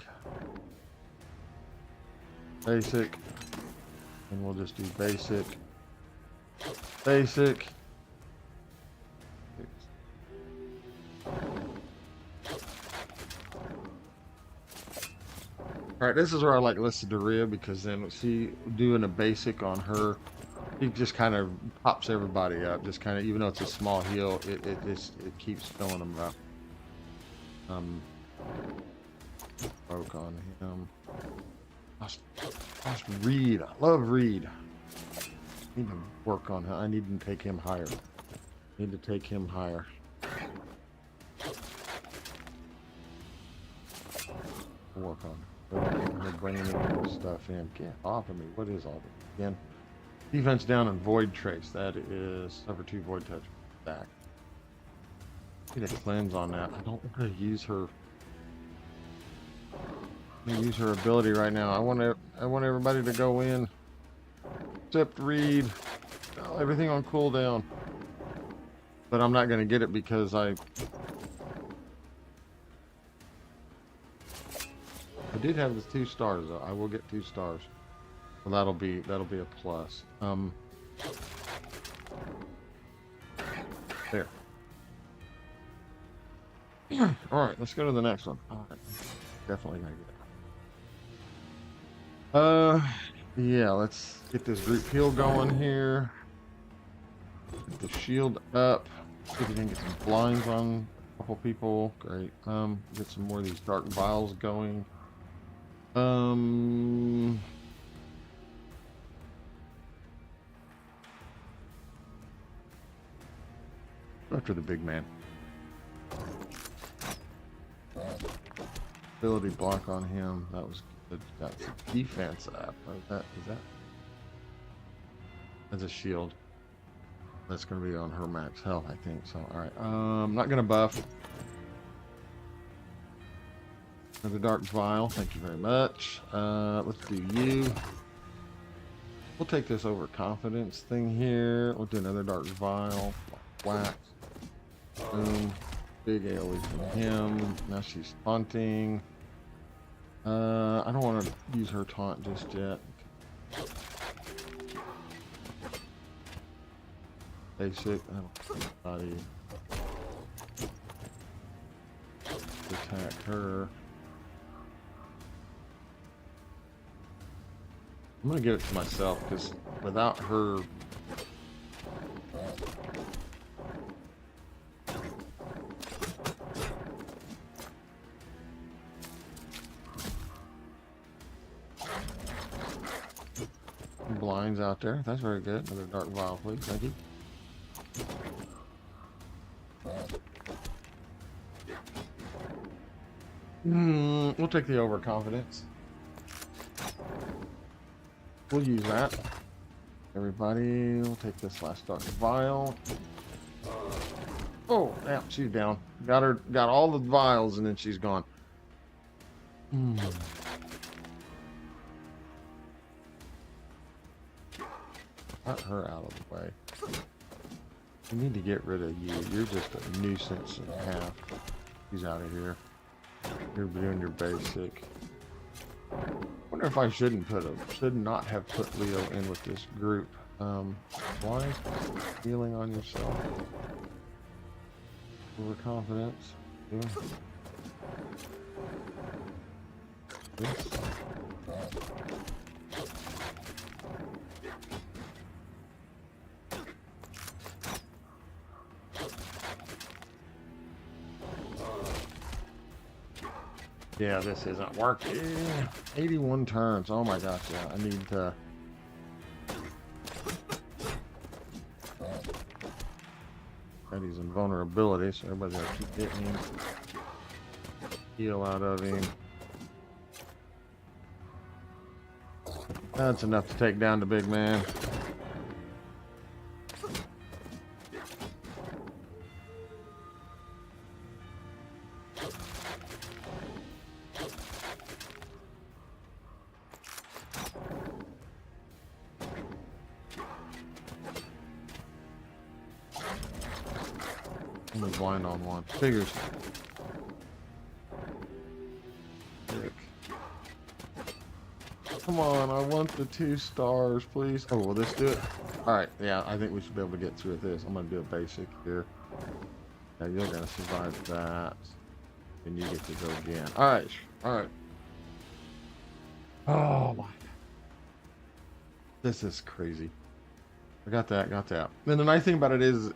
Basic. And we'll just do basic. Basic. All right, this is where I like Lissa Daria because then see doing a basic on her, he just kind of pops everybody up. Just kind of, even though it's a small heal, it keeps filling them up. Poke on him. Lost Reed. I love Reed. Need to work on him. I need to take him higher. Need to take him higher. Work on him. They're bringing more stuff in. Get off of me. What is all this? Again, defense down and void trace. That is number 2 void touch back. Need a cleanse on that. I don't want to use her. Use her ability right now. I want everybody to go in. Except Reed. Oh, everything on cooldown. But I'm not going to get it because I did have the 2 stars though. I will get 2 stars. So that'll be a plus. There. All right, let's go to the next one. All right. Definitely gotta get it. Yeah, let's get this group heal going here. Get the shield up. See if we can get some blinds on a couple people. Great. Get some more of these dark vials going. After the big man. Ability block on him. That was good. Got some defense up. Is that? That's a shield. That's going to be on her max health, I think. So, all right. I'm not going to buff. Another dark vial. Thank you very much. Let's do you. We'll take this overconfidence thing here. We'll do another dark vial. Whack. Boom. Big AoE from him. Now she's taunting. I don't want to use her taunt just yet. Basic. Body. Attack her. I'm gonna give it to myself because without her. Blinds out there. That's very good. Another dark vial, please. Thank you. We'll take the overconfidence. We'll use that. Everybody, we'll take this last dark vial. Oh, yeah, she's down. Got all the vials, and then she's gone. Got her out of the way. We need to get rid of you. You're just a nuisance and a half. He's out of here. You're doing your basic. Wonder if I should not have put Leo in with this group. Why? Healing on yourself. Overconfidence. Yeah. This. Yeah, this isn't working. 81 turns. Oh my gosh, yeah. I need to. He's invulnerability, so everybody's gonna keep hitting him. Heal out of him. That's enough to take down the big man. Only blind on one. Figures. Come on, I want the 2 stars, please. Oh, will this do it? All right, yeah, I think we should be able to get through this. I'm gonna do a basic here. Now you're gonna survive that, and you get to go again. All right, all right. Oh my, this is crazy. I got that, got that. And the nice thing about it is,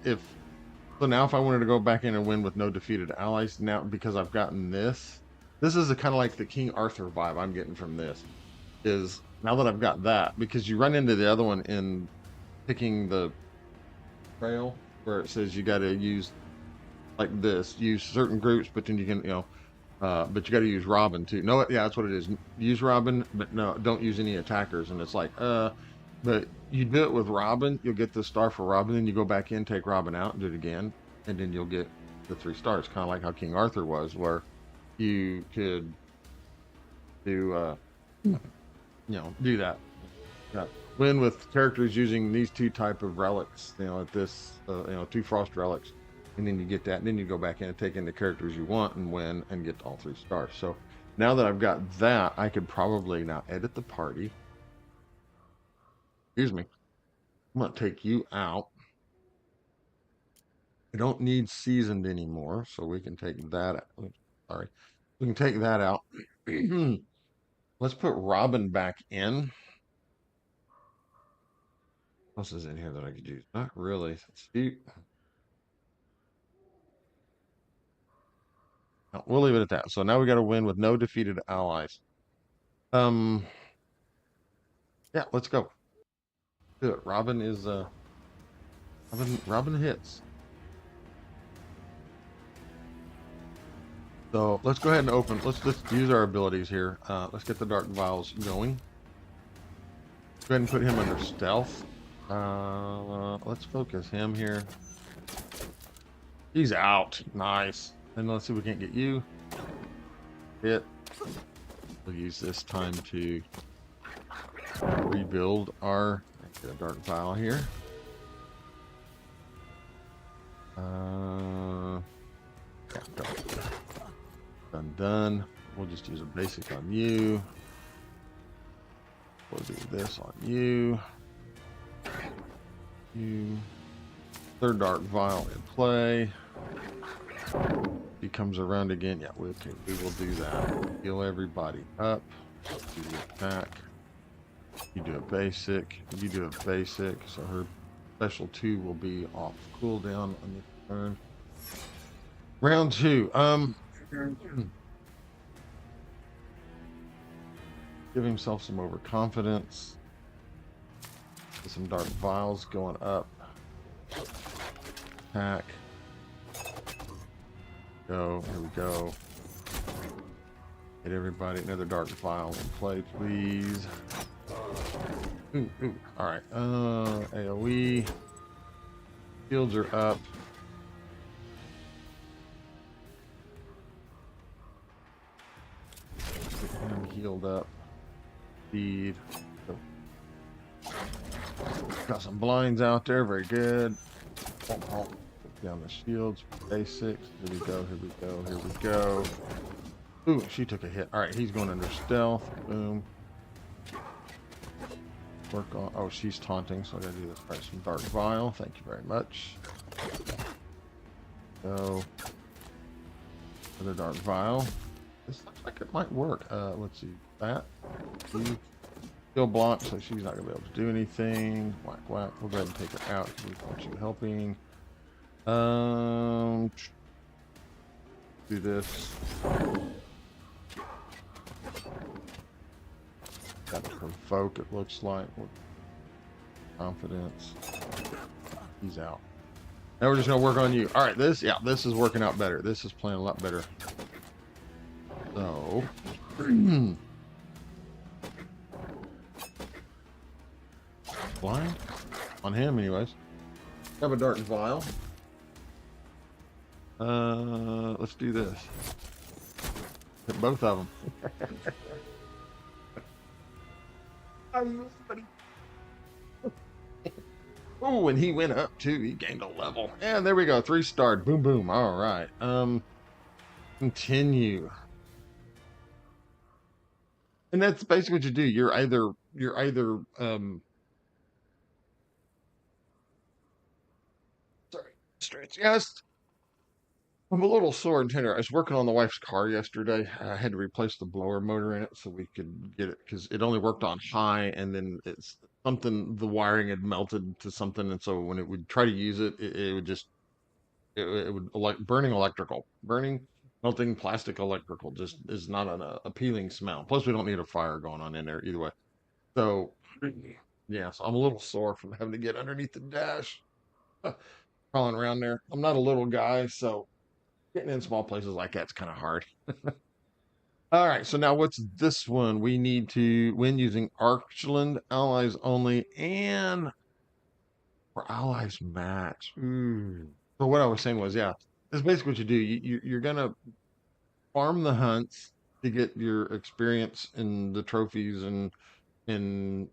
so now if I wanted to go back in and win with no defeated allies, now because I've gotten this is the kind of like the King Arthur vibe I'm getting from this. Is now that I've got that, because you run into the other one in picking the trail where it says you got to use like this, use certain groups, but then you can, but you got to use Robin too. No, yeah, that's what it is. Use Robin, but no, don't use any attackers. And it's like, but you do it with Robin, you'll get the star for Robin, then you go back in, take Robin out, and do it again, and then you'll get the 3 stars, kind of like how King Arthur was, where you could do, do that. Yeah. Win with characters using these 2 type of relics, at this, 2 frost relics, and then you get that, and then you go back in and take in the characters you want and win and get all 3 stars. So now that I've got that, I could probably now edit the party. Excuse me. I'm gonna take you out. I don't need seasoned anymore, so we can take that out. Sorry. We can take that out. Let's put Robin back in. What else is in here that I could use? Not really. See, no, we'll leave it at that. So now we got to win with no defeated allies. Yeah, let's go. Do it. Robin is Robin hits. So let's go ahead and open. Let's use our abilities here. Let's get the Dark Vials going. Go ahead and put him under stealth. Let's focus him here. He's out. Nice. And let's see if we can't get you. Hit. We'll use this time to rebuild our get a Dark Vial here. Yeah, done. We'll just use a basic on you. We'll do this on you. You. 3rd Dark Vial in play. He comes around again. Yeah, we will do that. Heal everybody up. Do the attack. You do a basic. You do a basic. So her special 2 will be off cooldown on the turn. Round 2. Give himself some overconfidence. Get some Dark Vials going up. Attack. Go. Here we go. Get everybody another Dark Vial in play, please. Ooh. All right. AOE. Shields are up. Get him healed up. Speed. Got some blinds out there. Very good. Put down the shields. Basics. Here we go. Here we go. Here we go. Ooh, she took a hit. All right, he's going under stealth. Boom. Work on. Oh, she's taunting, so I gotta do this. All right, some Dark Vial. Thank you very much. So, another Dark Vial. This looks like it might work. Let's see. That. Still blocked, so she's not gonna be able to do anything. Whack, whack. We'll go ahead and take her out because we want you helping. Do this. folk, it looks like. With confidence. He's out. Now we're just gonna work on you. All right, this is working out better. This is playing a lot better. So blind on him anyways. Have a dark vial. Let's do this. Hit both of them. Oh, and he went up too. He gained a level. And there we go. 3-starred. Boom, boom. All right. Continue. And that's basically what you do. You're either sorry, stretch. Yes. I'm a little sore and tender. I was working on the wife's car yesterday. I had to replace the blower motor in it so we could get it because it only worked on high, and then it's something, the wiring had melted to something, and so when it would try to use it, it would just it would like burning melting plastic electrical just is not an appealing smell. Plus, we don't need a fire going on in there either way. So yeah, so I'm a little sore from having to get underneath the dash, crawling around there. I'm not a little guy, so getting in small places like that's kind of hard. All right, so now what's this one? We need to win using Archland allies only and for allies match. So what I was saying was, yeah, that's basically what you do. You're gonna farm the hunts to get your experience in the trophies and and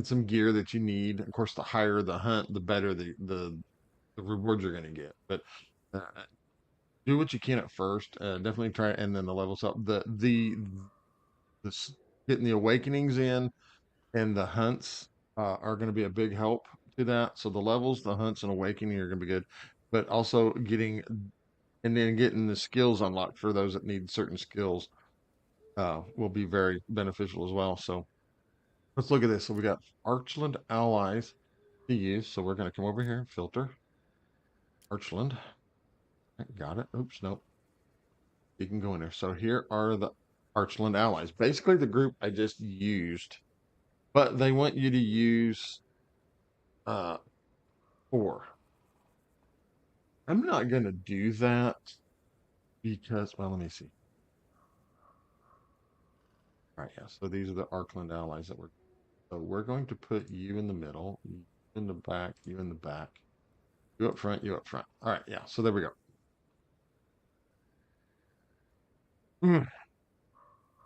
some gear that you need. Of course, the higher the hunt, the better the rewards you're gonna get. But uh, do what you can at first. Definitely try, and then the levels up. Getting the awakenings in and the hunts are going to be a big help to that. So the levels, the hunts, and awakening are going to be good, but also getting and then getting the skills unlocked for those that need certain skills will be very beneficial as well. So let's look at this. So we got Archland allies to use. So we're going to come over here and filter Archland. Got it. Oops, nope. You can go in there. So here are the Archland allies. Basically the group I just used, but they want you to use 4. I'm not going to do that because, well, let me see. All right, yeah. So these are the Archland allies that so we're going to put you in the middle, you in the back, you in the back, you up front, you up front. All right, yeah. So there we go. All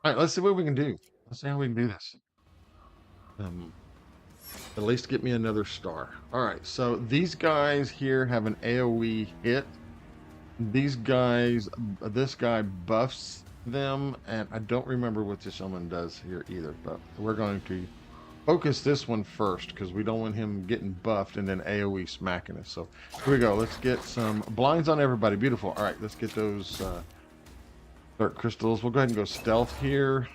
right, let's see what we can do. Let's see how we can do this. At least get me another star. All right, so these guys here have an AoE hit. These guys, this guy buffs them, and I don't remember what this one does here either, but we're going to focus this one first because we don't want him getting buffed and then AoE smacking us. So here we go. Let's get some blinds on everybody. Beautiful. All right, let's get those dark crystals. We'll go ahead and go stealth here.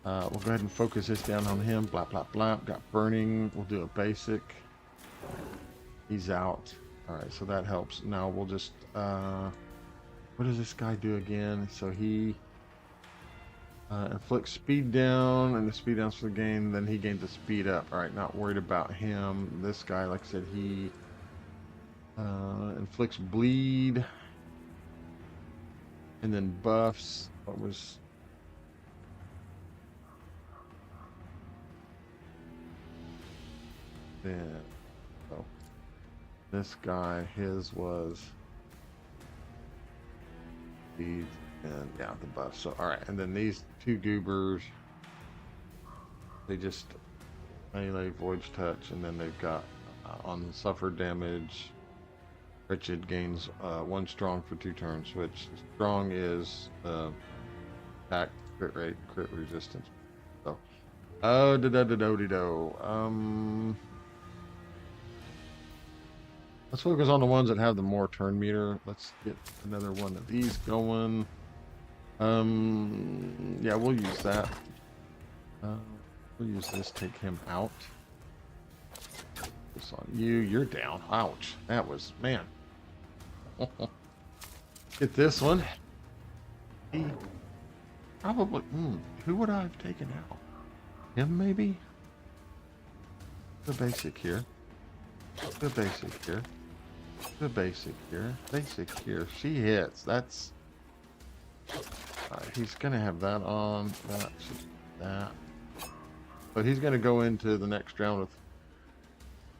We'll go ahead and focus this down on him. Blap, blap, blap. Got burning. We'll do a basic. He's out. All right, so that helps. Now we'll just, what does this guy do again? So he inflicts speed down, and the speed down's for the gain, then he gains the speed up. All right, not worried about him. This guy, like I said, he inflicts bleed, and then buffs. What was... Then, so this guy, his was speed and yeah, the buff. So all right, and then these 2 goobers, they just melee, void's touch, and then they've got on suffer damage. Wretched gains 1 strong for 2 turns, which strong is attack, crit rate, crit resistance. So oh, let's focus on the ones that have the more turn meter. Let's get another one of these going. Yeah, we'll use that. We'll use this, take him out. This on you, you're down. Ouch. That was, man. Get this one. Probably. Who would I have taken out? Him, maybe? The basic here. The basic here. The basic here. Basic here. She hits. That's. He's going to have that on. That. But he's going to go into the next round with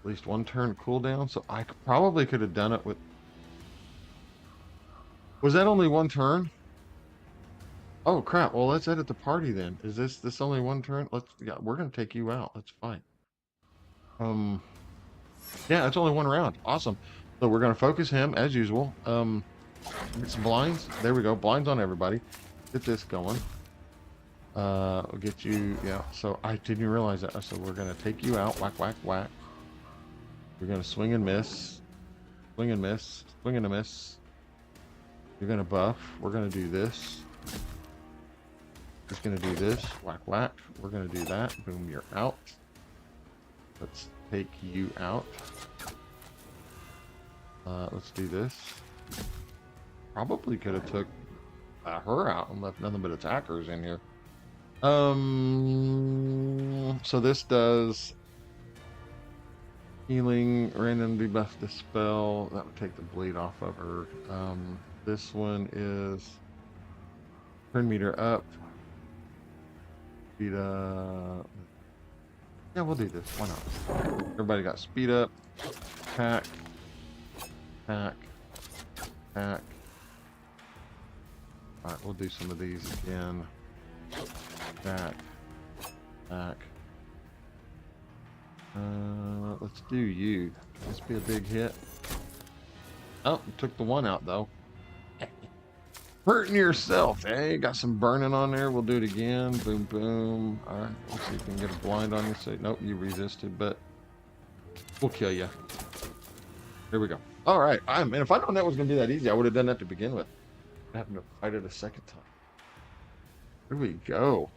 at least one turn cooldown. So I probably could have done it with. Was that only one turn? Oh crap! Well, let's edit the party then. Is this only one turn? We're gonna take you out. That's fine. Um, yeah, it's only one round. Awesome. So we're gonna focus him as usual. Get some blinds. There we go. Blinds on everybody. Get this going. We'll get you. Yeah. So I didn't realize that. So we're gonna take you out. Whack, whack, whack. We're gonna swing and miss. Swing and miss. Swing and a miss. You're gonna buff. We're gonna do this. He's gonna do this. Whack, whack. We're gonna do that. Boom, you're out. Let's take you out. Let's do this. Probably could have took her out and left nothing but attackers in here. So this does healing, random debuff, dispel. That would take the bleed off of her. This one is turn meter up. Speed up. Yeah, we'll do this. Why not? Everybody got speed up. Pack. Pack. Pack. Alright, we'll do some of these again. Back. Back. Let's do you. This be a big hit. Oh, took the one out though. Hurting yourself, eh? Got some burning on there. We'll do it again. Boom, boom. Alright, let's see if we can get a blind on you. Say, nope, you resisted, but we'll kill you. Here we go. Alright, and if I'd known that was going to be that easy, I would have done that to begin with. Having to fight it a second time. Here we go.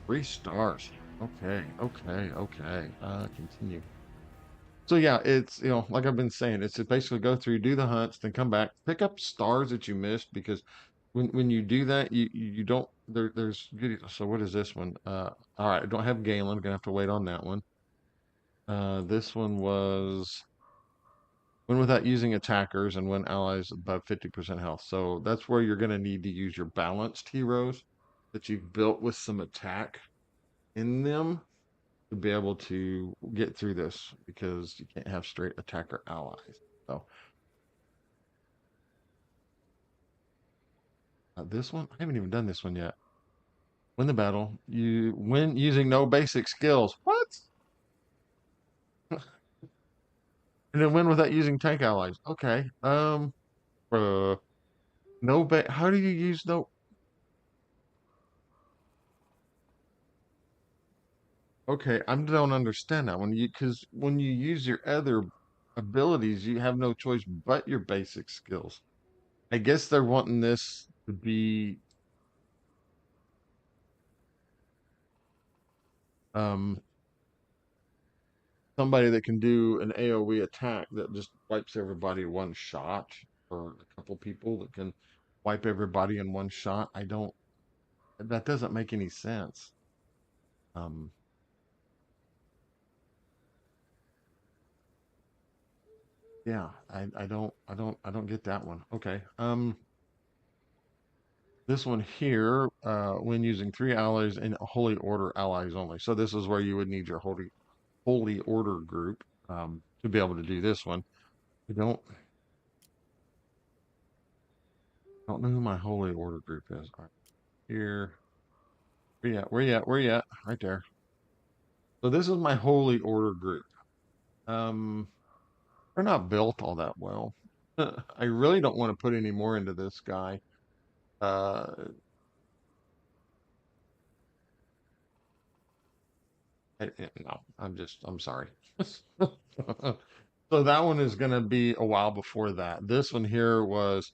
3 stars. Okay, okay, okay. Continue. So yeah, it's, like I've been saying, it's to basically go through, do the hunts, then come back, pick up stars that you missed, because when you do that, you don't, there's good. So what is this one? All right, I don't have Galen. Gonna have to wait on that one. This one was when without using attackers and when allies above 50% health. So that's where you're gonna need to use your balanced heroes that you've built with some attack in them to be able to get through this, because you can't have straight attacker allies. So this one, I haven't even done this one yet. Win the battle. You win using no basic skills. What? And then win without using tank allies. Okay. No how do you use no? Okay, I don't understand that one. Because when you use your other abilities, you have no choice but your basic skills. I guess they're wanting this to be um somebody that can do an AoE attack that just wipes everybody one shot, or a couple people that can wipe everybody in one shot. That doesn't make any sense. Um, yeah, I don't get that one. Okay. This one here, when using 3 allies in holy order allies only. So this is where you would need your holy order group to be able to do this one. I don't know who my holy order group is. All right, here. Where you at? Where you at? Where you at? Right there. So this is my holy order group. Um, they're not built all that well. I really don't want to put any more into this guy. Uh, no, I'm sorry. So that one is going to be a while before that. This one here was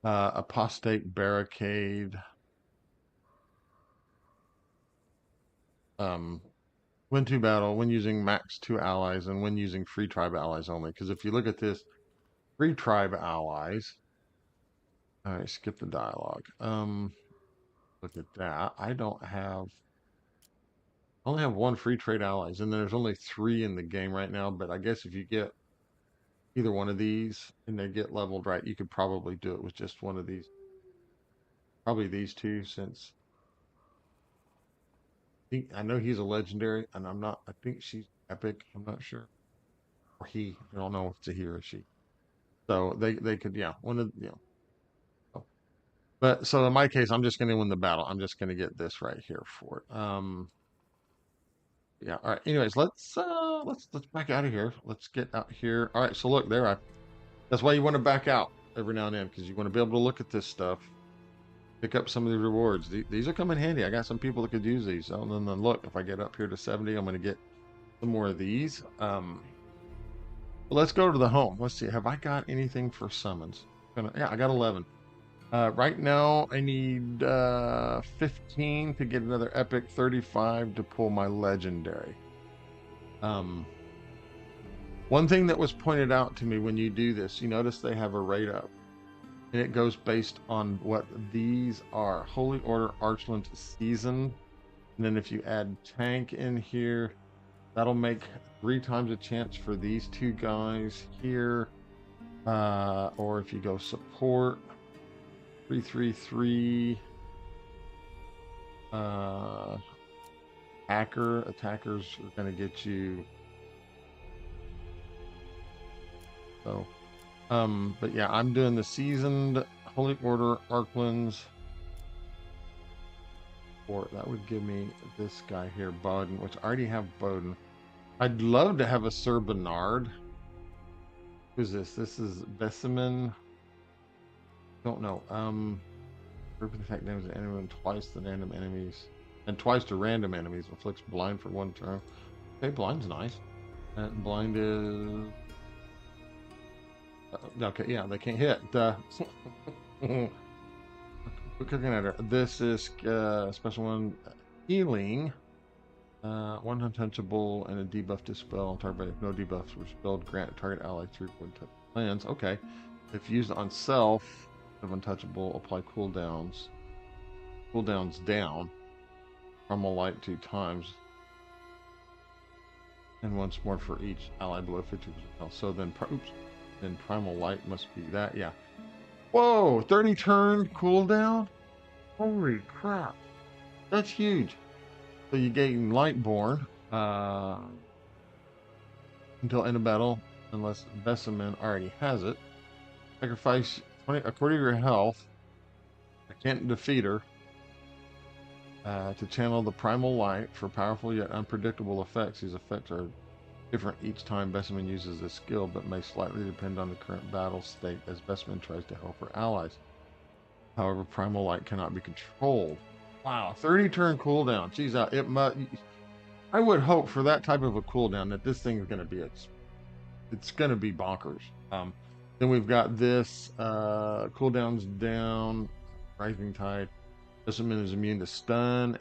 apostate barricade. Um, when to battle, when using max 2 allies, and when using free tribe allies only. Because if you look at this, free tribe allies. All right, skip the dialogue. Look at that. I don't have, I only have one free trade allies, and there's only 3 in the game right now. But I guess if you get either one of these and they get leveled right, you could probably do it with just one of these. Probably these two, since I know he's a legendary, and I'm not. I think she's epic. I'm not sure, or he. I don't know if it's a he or a she. So they could, yeah, one of, you know. So- But so in my case, I'm just going to win the battle. I'm just going to get this right here for it. Yeah. All right. Anyways, let's back out of here. Let's get out here. All right. So look there. That's why you want to back out every now and then, because you want to be able to look at this stuff, pick up some of the rewards. These are coming handy. I got some people that could use these. So then look, if I get up here to 70, I'm going to get some more of these. Let's go to the home. Let's see. Have I got anything for summons? Yeah, I got 11. Right now, I need 15 to get another epic, 35 to pull my legendary. One thing that was pointed out to me when you do this, you notice they have a rate up, and it goes based on what these are. Holy Order Archland Seasoned. And then if you add tank in here, that'll make 3 times a chance for these 2 guys here. Or if you go support, 333. Attackers are going to get you. So, but yeah, I'm doing the seasoned Holy Order Archlands. Or that would give me this guy here, Bowden, which I already have Bowden. I'd love to have a Sir Bernard. Who's this? This is Besseman. Don't know. Group attack damage to anyone twice the random enemies. And twice to random enemies. Inflicts blind for 1 turn. Okay, blind's nice. And blind is. Okay, yeah, they can't hit. We're cooking at her. This is special one, healing. 1 untouchable and a debuff dispel on target. If no debuffs were spelled, grant target ally 3 plans. Okay. If used on self, of untouchable, apply cooldowns. Cooldowns down. Primal light 2 times. And once more for each ally below 50% health. So then, then primal light must be that. Yeah. Whoa! 30 turn cooldown? Holy crap. That's huge. So you gain Lightborn until end of battle, unless Besseman already has it. Sacrifice 20 according to your health. I can't defeat her. To channel the primal light for powerful yet unpredictable effects. These effects are different each time Besseman uses this skill, but may slightly depend on the current battle state as Besseman tries to help her allies. However, primal light cannot be controlled. Wow, 30 turn cooldown. Geez, it must. I would hope for that type of a cooldown that this thing is going to be it's going to be bonkers. Then we've got this cooldowns down, Rising Tide. Besseman is immune to stun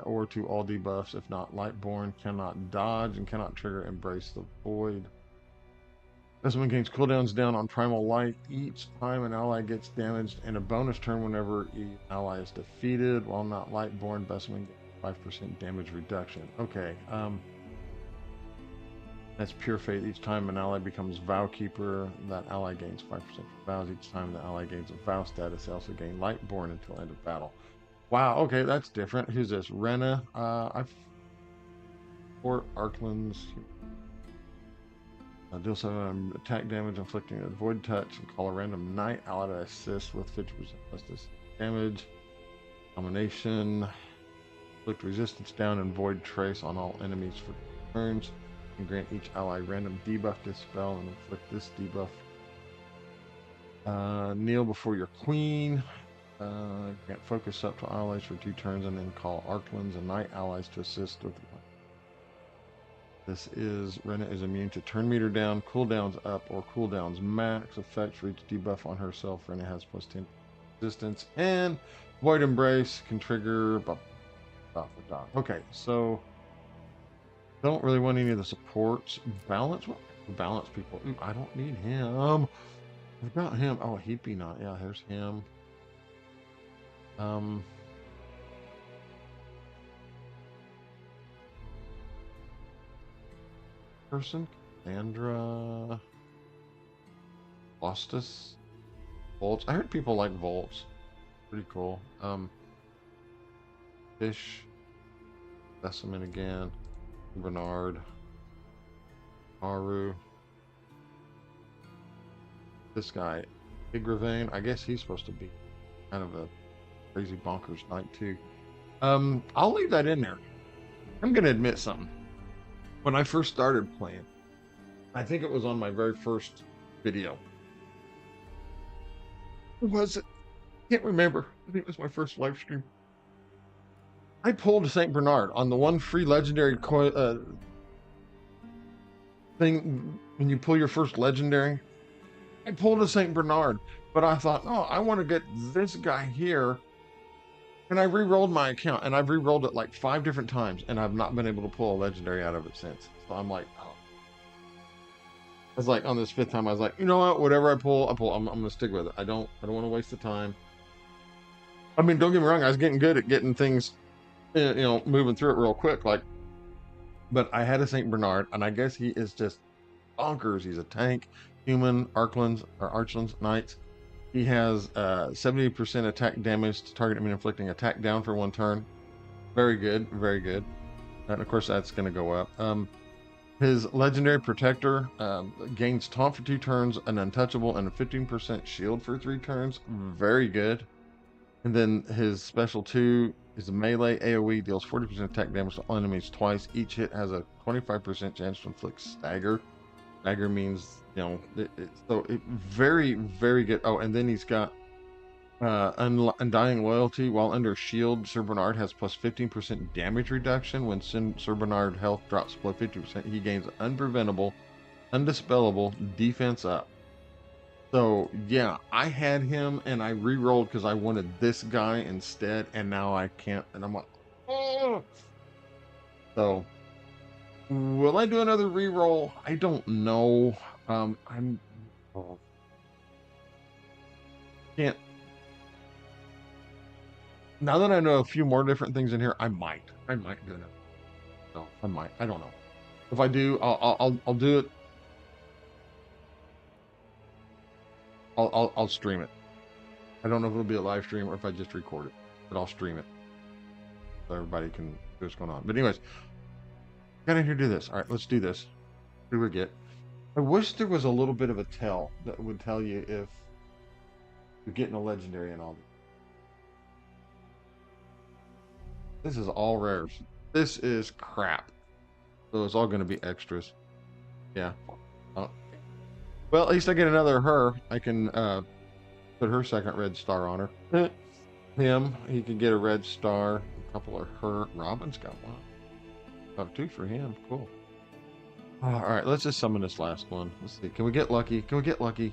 or to all debuffs if not Lightborn, cannot dodge, and cannot trigger Embrace the Void. Besseman gains cooldowns down on Primal Light each time an ally gets damaged, and a bonus turn whenever an ally is defeated. While not Lightborn, Besseman gets 5% damage reduction. Okay, that's Pure Faith. Each time an ally becomes Vow Keeper, that ally gains 5% vows. Each time the ally gains a Vow status, they also gain Lightborn until end of battle. Wow, okay, that's different. Who's this? Rena. I've 4 Archlands. Deal 7 attack damage, inflicting a void touch, and call a random knight ally to assist with 50% plus this damage. Domination. Inflict resistance down and void trace on all enemies for turns. And grant each ally random debuff dispel and inflict this debuff. Kneel before your queen. Grant focus up to allies for 2 turns and then call Archlands and knight allies to assist with. This is Rena is immune to turn meter down, cooldowns up, or cooldowns max. Effect for each debuff on herself. Rena has plus 10 resistance, and Void Embrace can trigger. Okay, so don't really want any of the supports. Balance people. I don't need him. I've got him. Oh, he'd be not. Yeah, here's him. person. Cassandra. Lostus. Volts. I heard people like Volts. Pretty cool. Fish. Specimen again. Bernard. Haru. This guy. Igravane. I guess he's supposed to be kind of a crazy bonkers knight too. I'll leave that in there. I'm gonna admit something. When I first started playing, I think it was on my very first video. Was it? Can't remember. I think it was my first live stream. I pulled Saint Bernard on the one free legendary thing when you pull your first legendary. I pulled a Saint Bernard, but I thought, oh, I want to get this guy here. And I re-rolled my account, and I've re-rolled it like 5 different times, and I've not been able to pull a legendary out of it since. So I'm like, oh. I was like, on this 5th time, I was like, you know what? Whatever I pull. I'm gonna stick with it. I don't want to waste the time. I mean, don't get me wrong. I was getting good at getting things, moving through it real quick. But I had a Saint Bernard, and I guess he is just bonkers. He's a tank, human, Archlands Knights. He has 70% attack damage to target enemy, inflicting attack down for 1 turn. Very good, very good. And of course, that's going to go up. His legendary protector gains taunt for 2 turns, an untouchable, and a 15% shield for 3 turns. Very good. And then his special 2 is a melee AoE, deals 40% attack damage to all enemies twice. Each hit has a 25% chance to inflict stagger. Stagger means, very, very good. Oh, and then he's got Undying Loyalty. While under shield, Sir Bernard has plus 15% damage reduction. When Sir Bernard health drops below 50%, he gains unpreventable, undispellable defense up. So yeah, I had him and I re-rolled because I wanted this guy instead, and now I can't, and I'm like, oh. So will I do another re-roll? I don't know. Can't. Now that I know a few more different things in here, I might do it. No, I might. I don't know. If I do, I'll do it. I'll stream it. I don't know if it'll be a live stream or if I just record it, but I'll stream it so everybody can see what's going on. But anyways, got in here to do this. All right, let's do this. Who we get? I wish there was a little bit of a tell that would tell you if you're getting a legendary and all. This is all rares. This is crap. So it's all going to be extras. Yeah. Well, at least I get another her. I can put her 2nd red star on her. Him, he can get a red star. A couple of her. Robin's got 1. Got 2 for him. Cool. All right, let's just summon this last one. Let's see. Can we get lucky? Can we get lucky?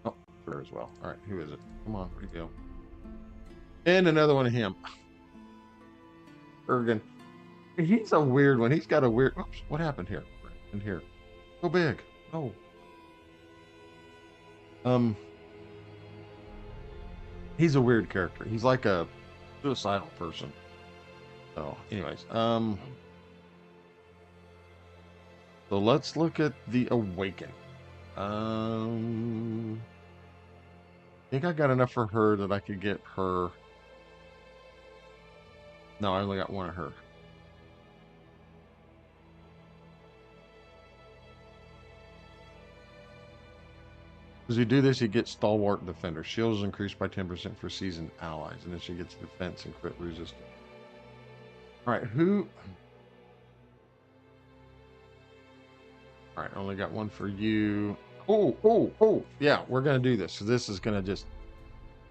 Oh, her as well. All right, who is it? Come on, where'd he go? And another one of him. Ergen. He's a weird one. He's got a weird. Oops, what happened here? In here. So big. Oh. He's a weird character. He's like a suicidal person. So, anyways, so let's look at the Awaken. I think I got enough for her that I could get her. No, I only got 1 of her. As you do this, you get Stalwart Defender. Shield is increased by 10% for seasoned allies, and then she gets defense and crit resistance. All right, who? All right, I only got 1 for you. Oh, yeah, we're going to do this. So this is going to just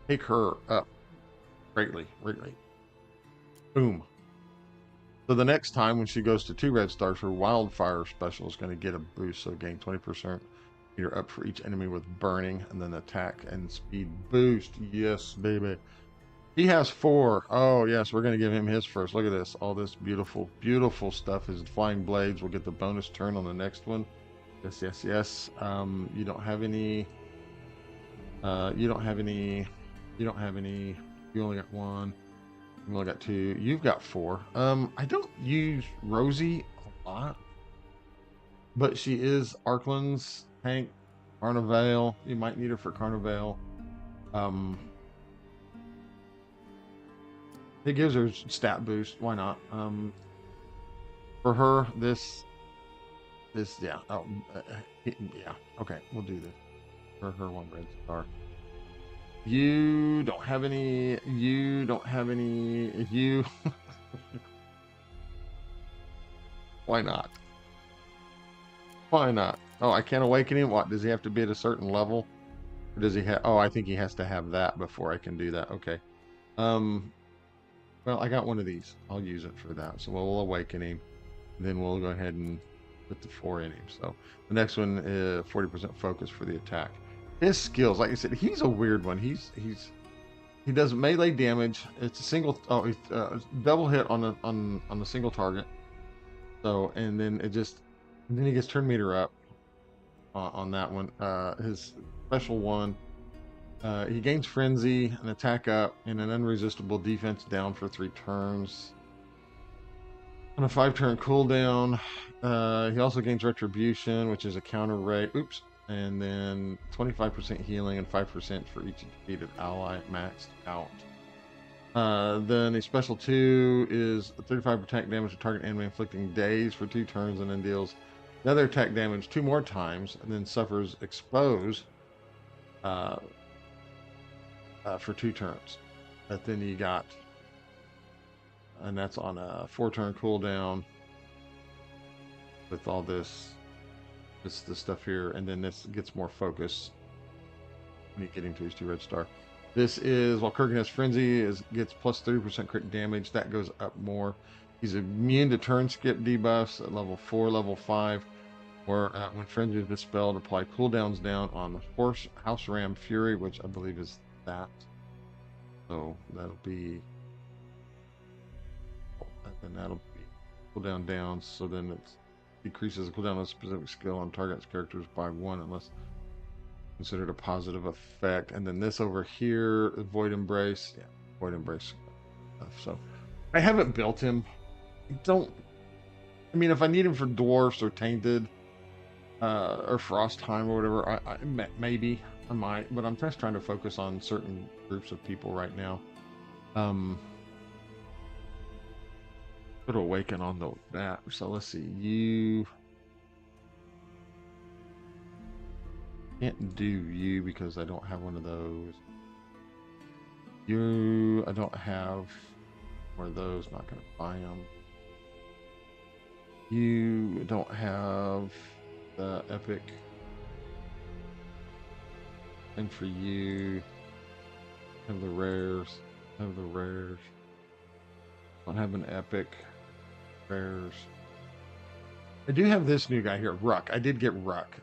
take her up greatly. Boom. So the next time when she goes to 2 red stars, her Wildfire special is going to get a boost. So gain 20%. You're up for each enemy with burning, and then attack and speed boost. Yes, baby. He has 4. Oh, yes, we're going to give him his first. Look at this. All this beautiful, beautiful stuff. His flying blades will get the bonus turn on the next one. Yes. You don't have any. You only got 1. We only got 2. You've got 4. I don't use Rosie a lot, but she is Arkland's tank. Carnivale. You might need her for Carnivale. It gives her stat boost. Why not? For her, this, yeah. Oh, yeah. Okay, we'll do this. For her, 1 red star. You don't have any. You don't have any. You. Why not? Why not? Oh, I can't awaken him. What, does he have to be at a certain level? Or does he have? Oh, I think he has to have that before I can do that. Okay. Um. Well, I got one of these. I'll use it for that. So we'll awaken him. Then we'll go ahead and put the 4 in him. So the next one is 40% focus for the attack. His skills, like I said, he's a weird one. He does melee damage. It's a single double hit on the single target. So and then he gets turn meter up on that one. His special one. He gains frenzy, an attack up, and an unresistible defense down for 3 turns. On a 5-turn cooldown, he also gains retribution, which is a counter rate. Oops. And then 25% healing and 5% for each defeated ally maxed out. Then a special 2 is 35 attack damage to target enemy, inflicting daze for 2 turns, and then deals another attack damage 2 more times, and then suffers expose for 2 turns. But then you got, and that's on a 4-turn cooldown with all this stuff here, and then this gets more focus when you get into his 2 red star. This is, while Kurgan has frenzy, gets plus 30% crit damage. That goes up more. He's immune to turn skip debuffs at level 4, level 5, where when frenzy is dispelled, apply cooldowns down on the Horse House Ram Fury, which I believe is that. So that'll be, and that'll be cooldown down. So then it decreases the cooldown of a specific skill on target's characters by 1 unless considered a positive effect. And then this over here, Void Embrace. Yeah, Void Embrace stuff. So I haven't built him. I mean, if I need him for dwarfs or tainted or frost time or whatever, maybe I might, but I'm just trying to focus on certain groups of people right now. Put awaken on that. So let's see. You can't do you because I don't have one of those. I don't have one of those. Not gonna buy them. You don't have the epic. And for you, have the rares. Don't have an epic. Rares. I do have this new guy here, Ruck. I did get Ruck.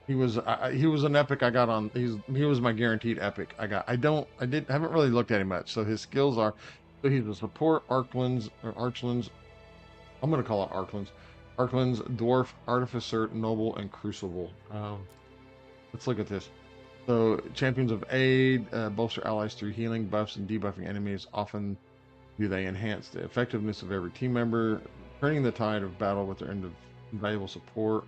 He was an epic I got on. He was my guaranteed epic I got. Haven't really looked at him much. So his skills are, so he's a support Archlands. I'm gonna call it Archlands. Archlands, Dwarf, Artificer, Noble, and Crucible. Let's look at this. So champions of aid bolster allies through healing, buffs, and debuffing enemies. Often do they enhance the effectiveness of every team member, turning the tide of battle with their invaluable support.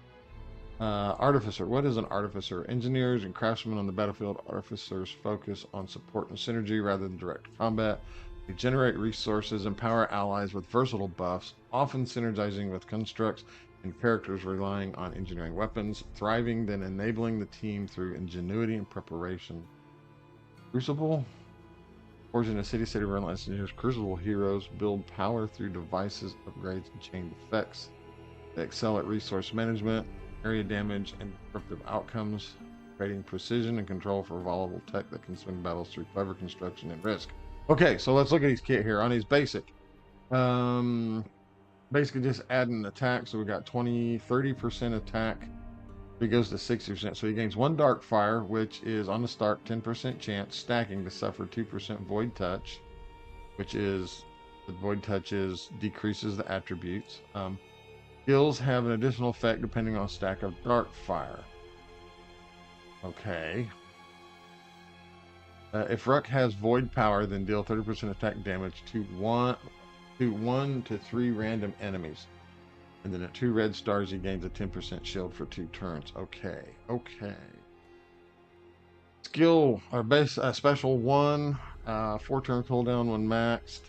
Artificer. What is an artificer? Engineers and craftsmen on the battlefield. Artificers focus on support and synergy rather than direct combat. They generate resources, empower allies with versatile buffs, often synergizing with constructs and characters relying on engineering weapons, thriving, then enabling the team through ingenuity and preparation. Crucible. Forged in a city relentless engineers, Crucible heroes build power through devices, upgrades, and chain effects. They excel at resource management, area damage, and disruptive outcomes, creating precision and control for volatile tech that can swing battles through clever construction and risk. Okay, so let's look at his kit here. On his basic, basically just adding attack. So we got 30% attack. He goes to 60%. So he gains 1 dark fire, which is on the start 10% chance, stacking to suffer 2% void touch, which is the void touches decreases the attributes. Skills have an additional effect depending on a stack of dark fire. Okay. If Ruck has void power, then deal 30% attack damage to one to three random enemies. And then at 2 red stars, he gains a 10% shield for 2 turns. Okay, okay. Skill, our base special 1, 4-turn cooldown when maxed.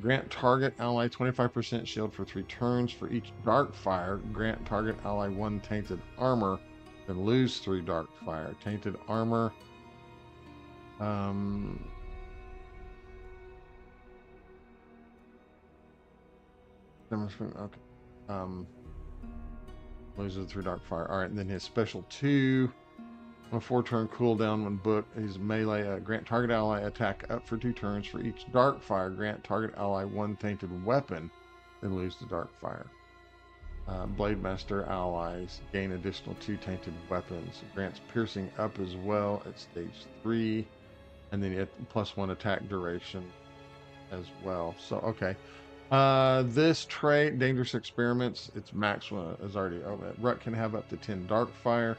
Grant target ally 25% shield for 3 turns. For each dark fire, grant target ally 1 tainted armor, then lose 3 dark fire. Tainted armor. Okay. Loses 3 dark fire. All right, and then his special 2. On a 4-turn cooldown when booked, his melee grant target ally attack up for 2 turns. For each dark fire, grant target ally 1 tainted weapon, then lose the dark fire. Blade Master allies gain additional 2 tainted weapons. Grants piercing up as well at stage 3, and then you get +1 attack duration as well. So okay, this trait, Dangerous Experiments, its max is already over. Ruck can have up to 10 dark fire.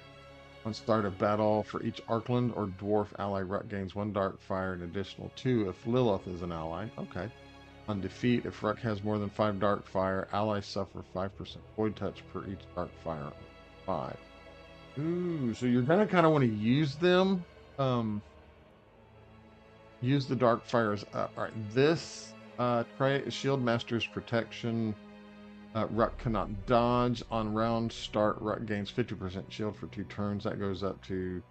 On start of battle, for each Arkland or Dwarf ally, Ruck gains 1 dark fire, an additional 2 if Lilith is an ally. Okay. On defeat, if Ruck has more than 5 dark fire, allies suffer 5% void touch per each dark fire. 5. Ooh, so you're gonna kind of want to use them. Use the dark fires up. All right, this trait, Shield Master's Protection. Ruck cannot dodge. On round start, Ruck gains 50% shield for 2 turns. That goes up to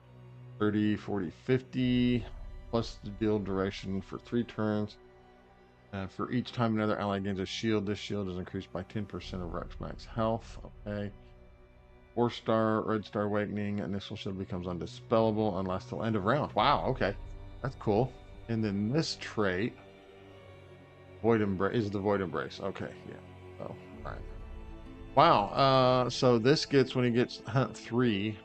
30, 40, 50, plus the deal duration for 3 turns. For each time another ally gains a shield, this shield is increased by 10% of Ruck's max health. Okay. 4-star, Red Star Awakening. Initial shield becomes undispellable unless till end of round. Wow, okay. That's cool. And then this trait, Void Embrace, is the Void Embrace. Okay, yeah. So, all right. Wow. So this gets, when he gets Hunt 3,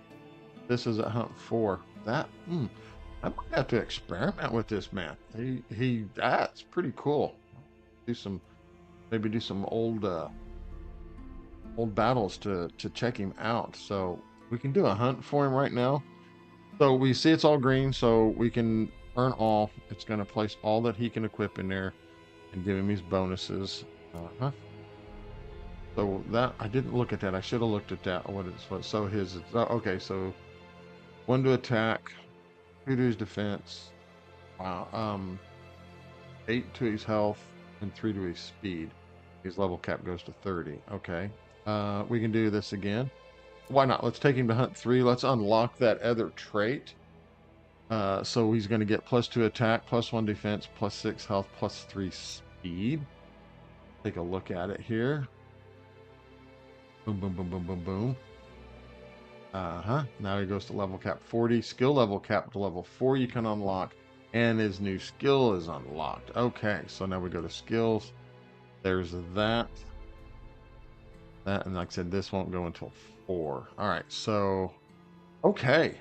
this is at Hunt 4. That, I might have to experiment with this man. That's pretty cool. Maybe do some old battles to check him out. So we can do a hunt for him right now. So we see it's all green, so we can earn all. It's going to place all that he can equip in there and give him these bonuses. So that, I didn't look at that. I should have looked at that. So his, okay, so 1 to attack, 2 to his defense, wow, 8 to his health, and 3 to his speed. His level cap goes to 30. Okay, we can do this again. Why not? Let's take him to Hunt 3. Let's unlock that other trait. So he's going to get +2 attack, +1 defense, +6 health, +3 speed. Take a look at it here. Boom, boom, boom, boom, boom, boom. Now he goes to level cap 40. Skill level cap to level 4 you can unlock. And his new skill is unlocked. Okay, so now we go to skills. There's that. And like I said, this won't go until 4. All right, so, okay.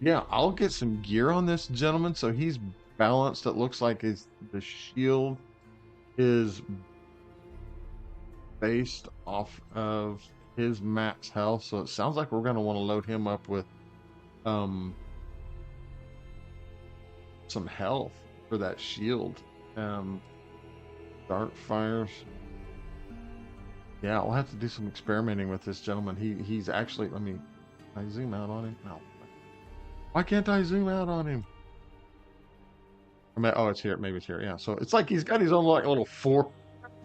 Yeah, I'll get some gear on this gentleman. So he's balanced. It looks like the shield is based off of his max health. So it sounds like we're going to want to load him up with some health for that shield. Dark fires. Yeah, I'll have to do some experimenting with this gentleman. He's actually, can I zoom out on him? No. Why can't I zoom out on him? Oh, it's here. Maybe it's here. Yeah. So it's like he's got his own like little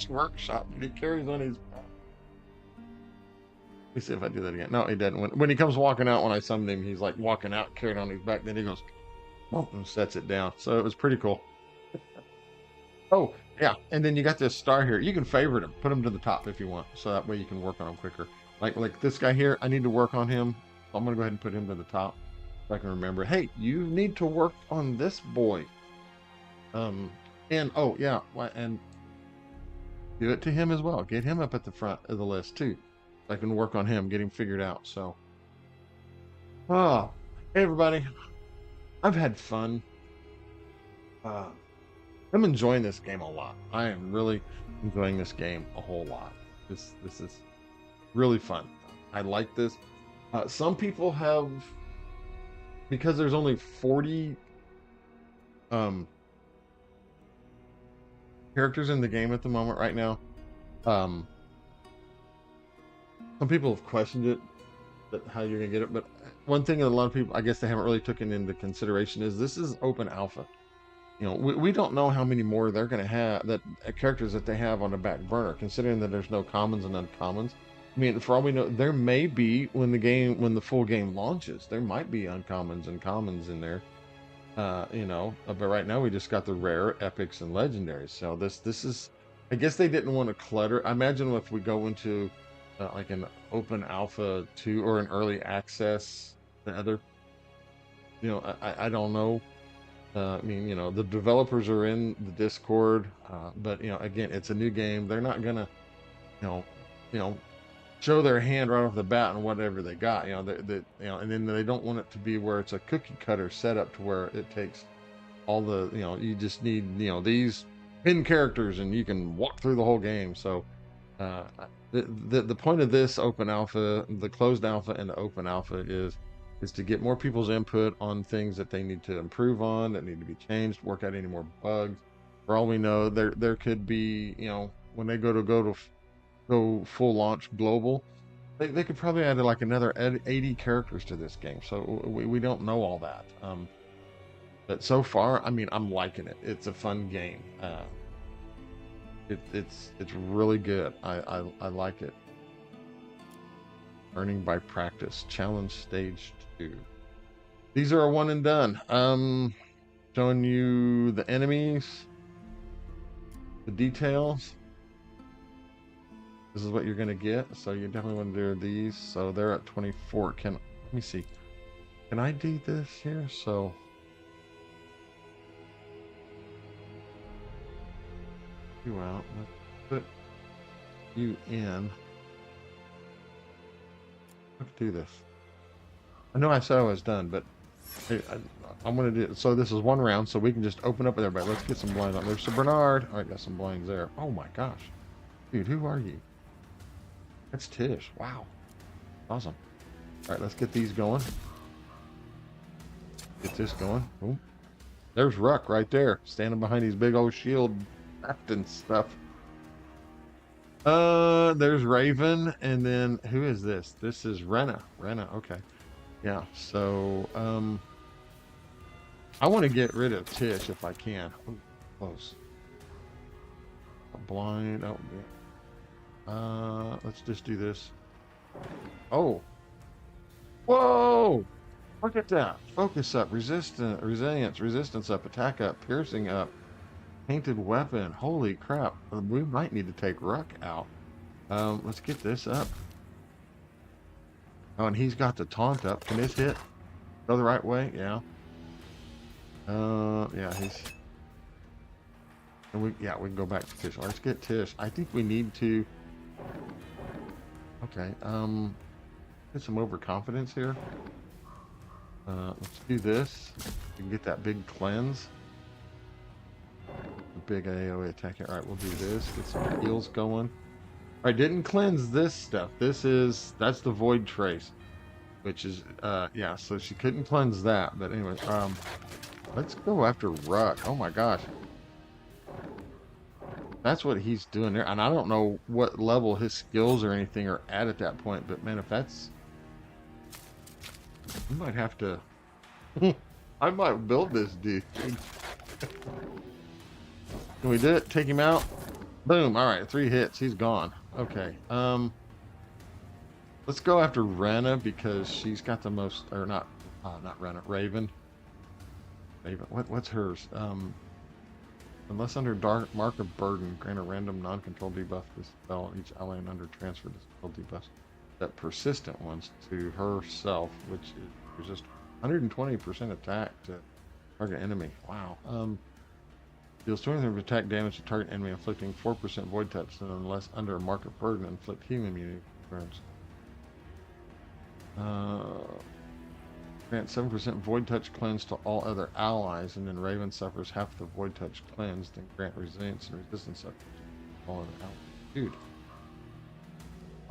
workshop that he carries on his back. Let me see if I do that again. No, he doesn't. When he comes walking out, when I summoned him, he's like walking out, carrying on his back. Then he goes, and sets it down. So it was pretty cool. Oh, yeah. And then you got this star here. You can favorite him. Put him to the top if you want. So that way you can work on him quicker. Like this guy here, I need to work on him. So I'm going to go ahead and put him to the top. So I can remember, hey, you need to work on this boy. And oh yeah, and do it to him as well. Get him up at the front of the list too. So I can work on him, get him figured out. So, hey everybody, I've had fun. I'm enjoying this game a lot. I am really enjoying this game a whole lot. This is really fun. I like this. Some people have, because there's only 40 Um, characters in the game at the moment right now. Um, some people have questioned it, that how you're gonna get it, but one thing that a lot of people, I guess, they haven't really taken into consideration is this is open alpha. You know, we don't know how many more they're going to have, that characters that they have on the back burner, considering that there's no commons and uncommons. I mean, for all we know, there may be, when the full game launches, there might be uncommons and commons in there. But right now we just got the rare, epics, and legendaries. So this is, I guess they didn't want to clutter. I imagine if we go into like an open alpha 2 or an early access, the other, I don't know. I mean, the developers are in the Discord, but again, it's a new game. They're not gonna, you know, you know, show their hand right off the bat on whatever they got. And then they don't want it to be where it's a cookie cutter setup to where it takes all the, you just need, these pin characters and you can walk through the whole game. So, uh, the point of this open alpha, the closed alpha and the open alpha is to get more people's input on things that they need to improve on, that need to be changed, work out any more bugs. For all we know, there could be, when they go full launch global, they could probably add like another 80 characters to this game. So we don't know all that. But so far, I mean, I'm liking it. It's a fun game. It's really good. I like it. Learning by practice. Challenge stage 2. These are a one and done. Showing you the enemies, the details. This is what you're gonna get. So you definitely want to do these. So they're at 24. Let me see. Can I do this here? So you out. Let's put you in. Let's do this. I know I said I was done, but I'm going to do it. So this is one round, so we can just open up with everybody. Let's get some blinds on. There's Sir Bernard. All right, got some blinds there. Oh my gosh. Dude, who are you? That's Tish. Wow. Awesome. All right, let's get these going. Get this going. Boom. There's Ruck right there, standing behind these big old shield and stuff. There's Raven, and then who is this? This is Rena. Okay. Yeah, so I want to get rid of Tish if I can. Ooh, close. Blind. Oh, yeah. Let's just do this. Oh. Whoa! Look at that. Focus up, resistance up, attack up, piercing up, painted weapon. Holy crap. We might need to take Ruck out. Let's get this up. Oh, and he's got the taunt up. Can this hit? Go the right way? Yeah. Yeah, and we can go back to Tish. Let's get Tish. I think we need to. Okay. Get some overconfidence here. Let's do this. We can get that big cleanse. The big AoE attack. All right, we'll do this. Get some heals going. I didn't cleanse this stuff. That's the Void Trace, which is yeah. So she couldn't cleanse that. But anyway, let's go after Ruck. Oh my gosh, that's what he's doing there. And I don't know what level his skills or anything are at that point. But man, if that's, we might have to. I might build this dude. Can we do it? Take him out. Boom. All right, 3 hits. He's gone. Okay. Let's go after Rena because she's got the most, or not Rena, Raven. What's hers? Unless under dark mark of burden, grant a random non-control debuff to spell each ally and under transfer to spell debuffs that persistent ones to herself, which is resist 120% attack to target enemy. Wow. Deals 20% attack damage to target enemy, inflicting 4% void touch, and unless under a mark of burden, inflict healing immunity. Grant 7% void touch cleanse to all other allies, and then Raven suffers half the void touch cleanse, then grant resilience and resistance to all other allies. Dude.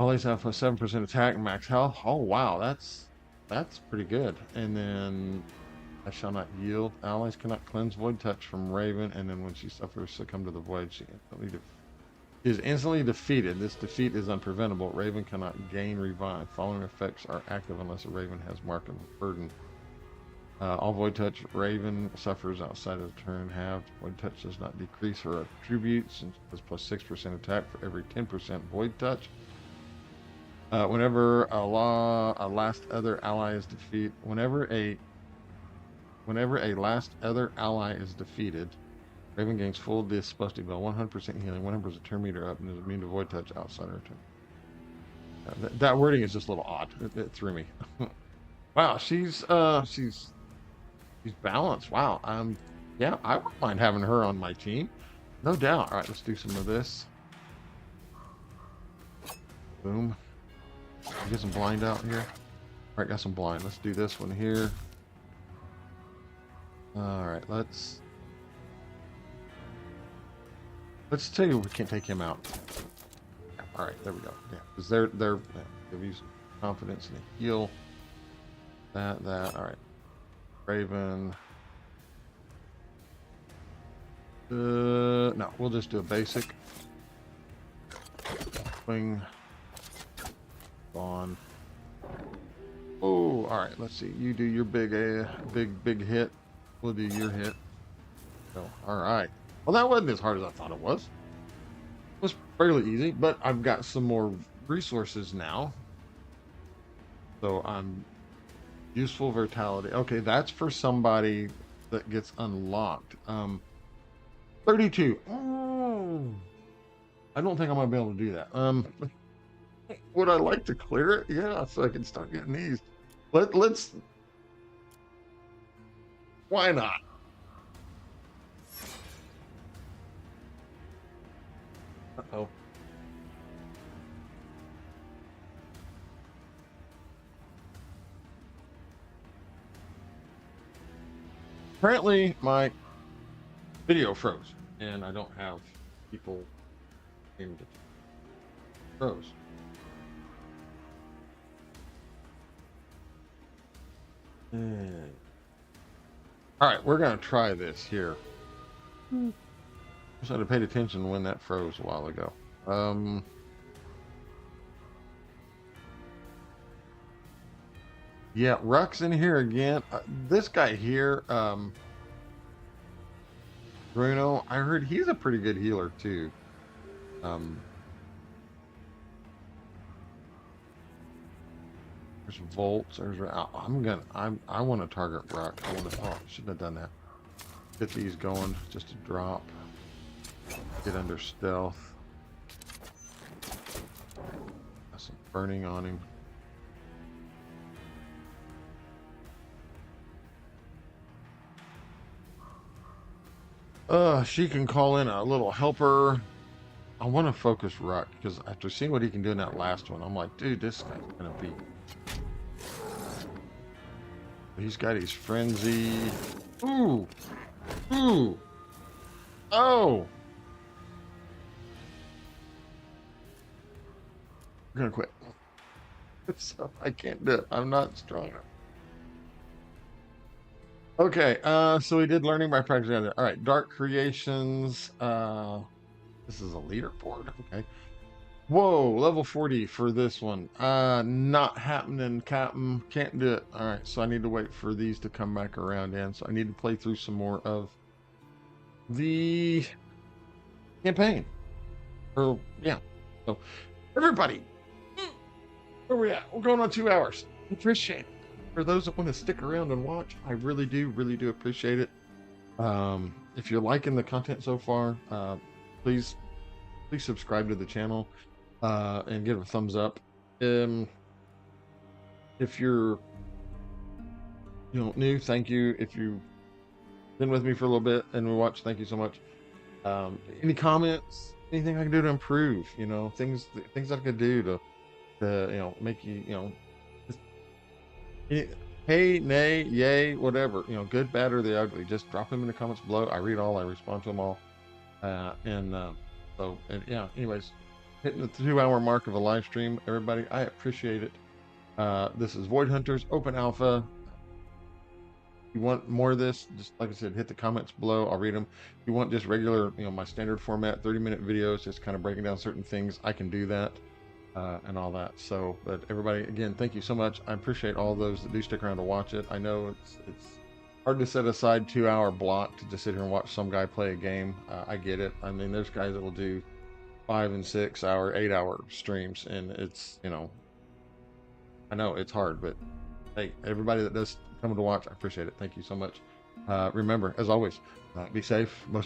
Always have a 7% attack and max health. Oh wow, that's pretty good. And then I shall not yield. Allies cannot cleanse void touch from Raven, and then when she suffers succumb to the void, she is instantly defeated. This defeat is unpreventable. Raven cannot gain revive. Following effects are active unless a Raven has mark of burden. All void touch Raven suffers outside of the turn halved. Void touch does not decrease her attributes and does plus 6% attack for every 10% void touch. Whenever a last other ally is defeated, whenever a last other ally is defeated, Raven gains full dispel, 100% healing, 100% turn meter up, and is immune to void touch outside her turn. That wording is just a little odd. It threw me. Wow, she's balanced. Wow. Yeah, I wouldn't mind having her on my team, no doubt. All right, let's do some of this. Boom. Get some blind out here. All right, got some blind. Let's do this one here. All right, let's tell you we can't take him out. All right, there we go. Yeah, because they're give you some confidence and a heal. That. All right, Raven. No, we'll just do a basic. Wing. On. Oh, all right. Let's see. You do your big hit. We'll do your hit. Oh, all right. Well, that wasn't as hard as I thought it was. It was fairly easy, but I've got some more resources now. So I'm useful vitality. Okay, that's for somebody that gets unlocked. 32. Oh, I don't think I'm gonna be able to do that. Would I like to clear it? Yeah, so I can start getting these. Let's. Why not? Uh-oh. Apparently, my video froze, and I don't have people aimed at froze. All right, we're gonna try this here. I should have paid attention when that froze a while ago. Yeah, Ruck's in here again. This guy here, Bruno, I heard he's a pretty good healer too. There's volts. There's. I want to target Ruck. Oh, shouldn't have done that. Get these going. Just a drop. Get under stealth. Got some burning on him. She can call in a little helper. I want to focus Ruck because after seeing what he can do in that last one, I'm like, dude, this guy's gonna be. He's got his frenzy. Ooh. Oh. I'm gonna quit. So I can't do it. I'm not strong enough. Okay, so we did learning by practice. All right, Dark Creations. This is a leaderboard. Okay. Whoa, level 40 for this one. Not happening, Captain. Can't do it. All right, so I need to wait for these to come back around in. So I need to play through some more of the campaign. Yeah. So everybody, where we at? We're going on 2 hours. Appreciate it. For those that want to stick around and watch, I really do appreciate it. If you're liking the content so far, please subscribe to the channel and give a thumbs up. If you're new, thank you. If you've been with me for a little bit and we watch, thank you so much. Any comments, anything I can do to improve, things I could do to make you, hey, nay, yay, whatever, good, bad, or the ugly, just drop them in the comments below. I read all, I respond to them all. Anyways, hitting the 2-hour mark of a live stream, everybody, I appreciate it. This is Void Hunters Open Alpha. you want more of this, just like I said, hit the comments below. I'll read them. If you want just regular, my standard format, 30-minute videos, just kind of breaking down certain things, I can do that, and all that. So, but everybody, again, thank you so much. I appreciate all those that do stick around to watch it. I know it's hard to set aside 2-hour block to just sit here and watch some guy play a game. I get it. I mean, there's guys that will do 5 and 6 hour, 8-hour streams, and it's, I know it's hard, but hey, everybody that does come to watch, I appreciate it. Thank you so much. Remember, as always, be safe. Most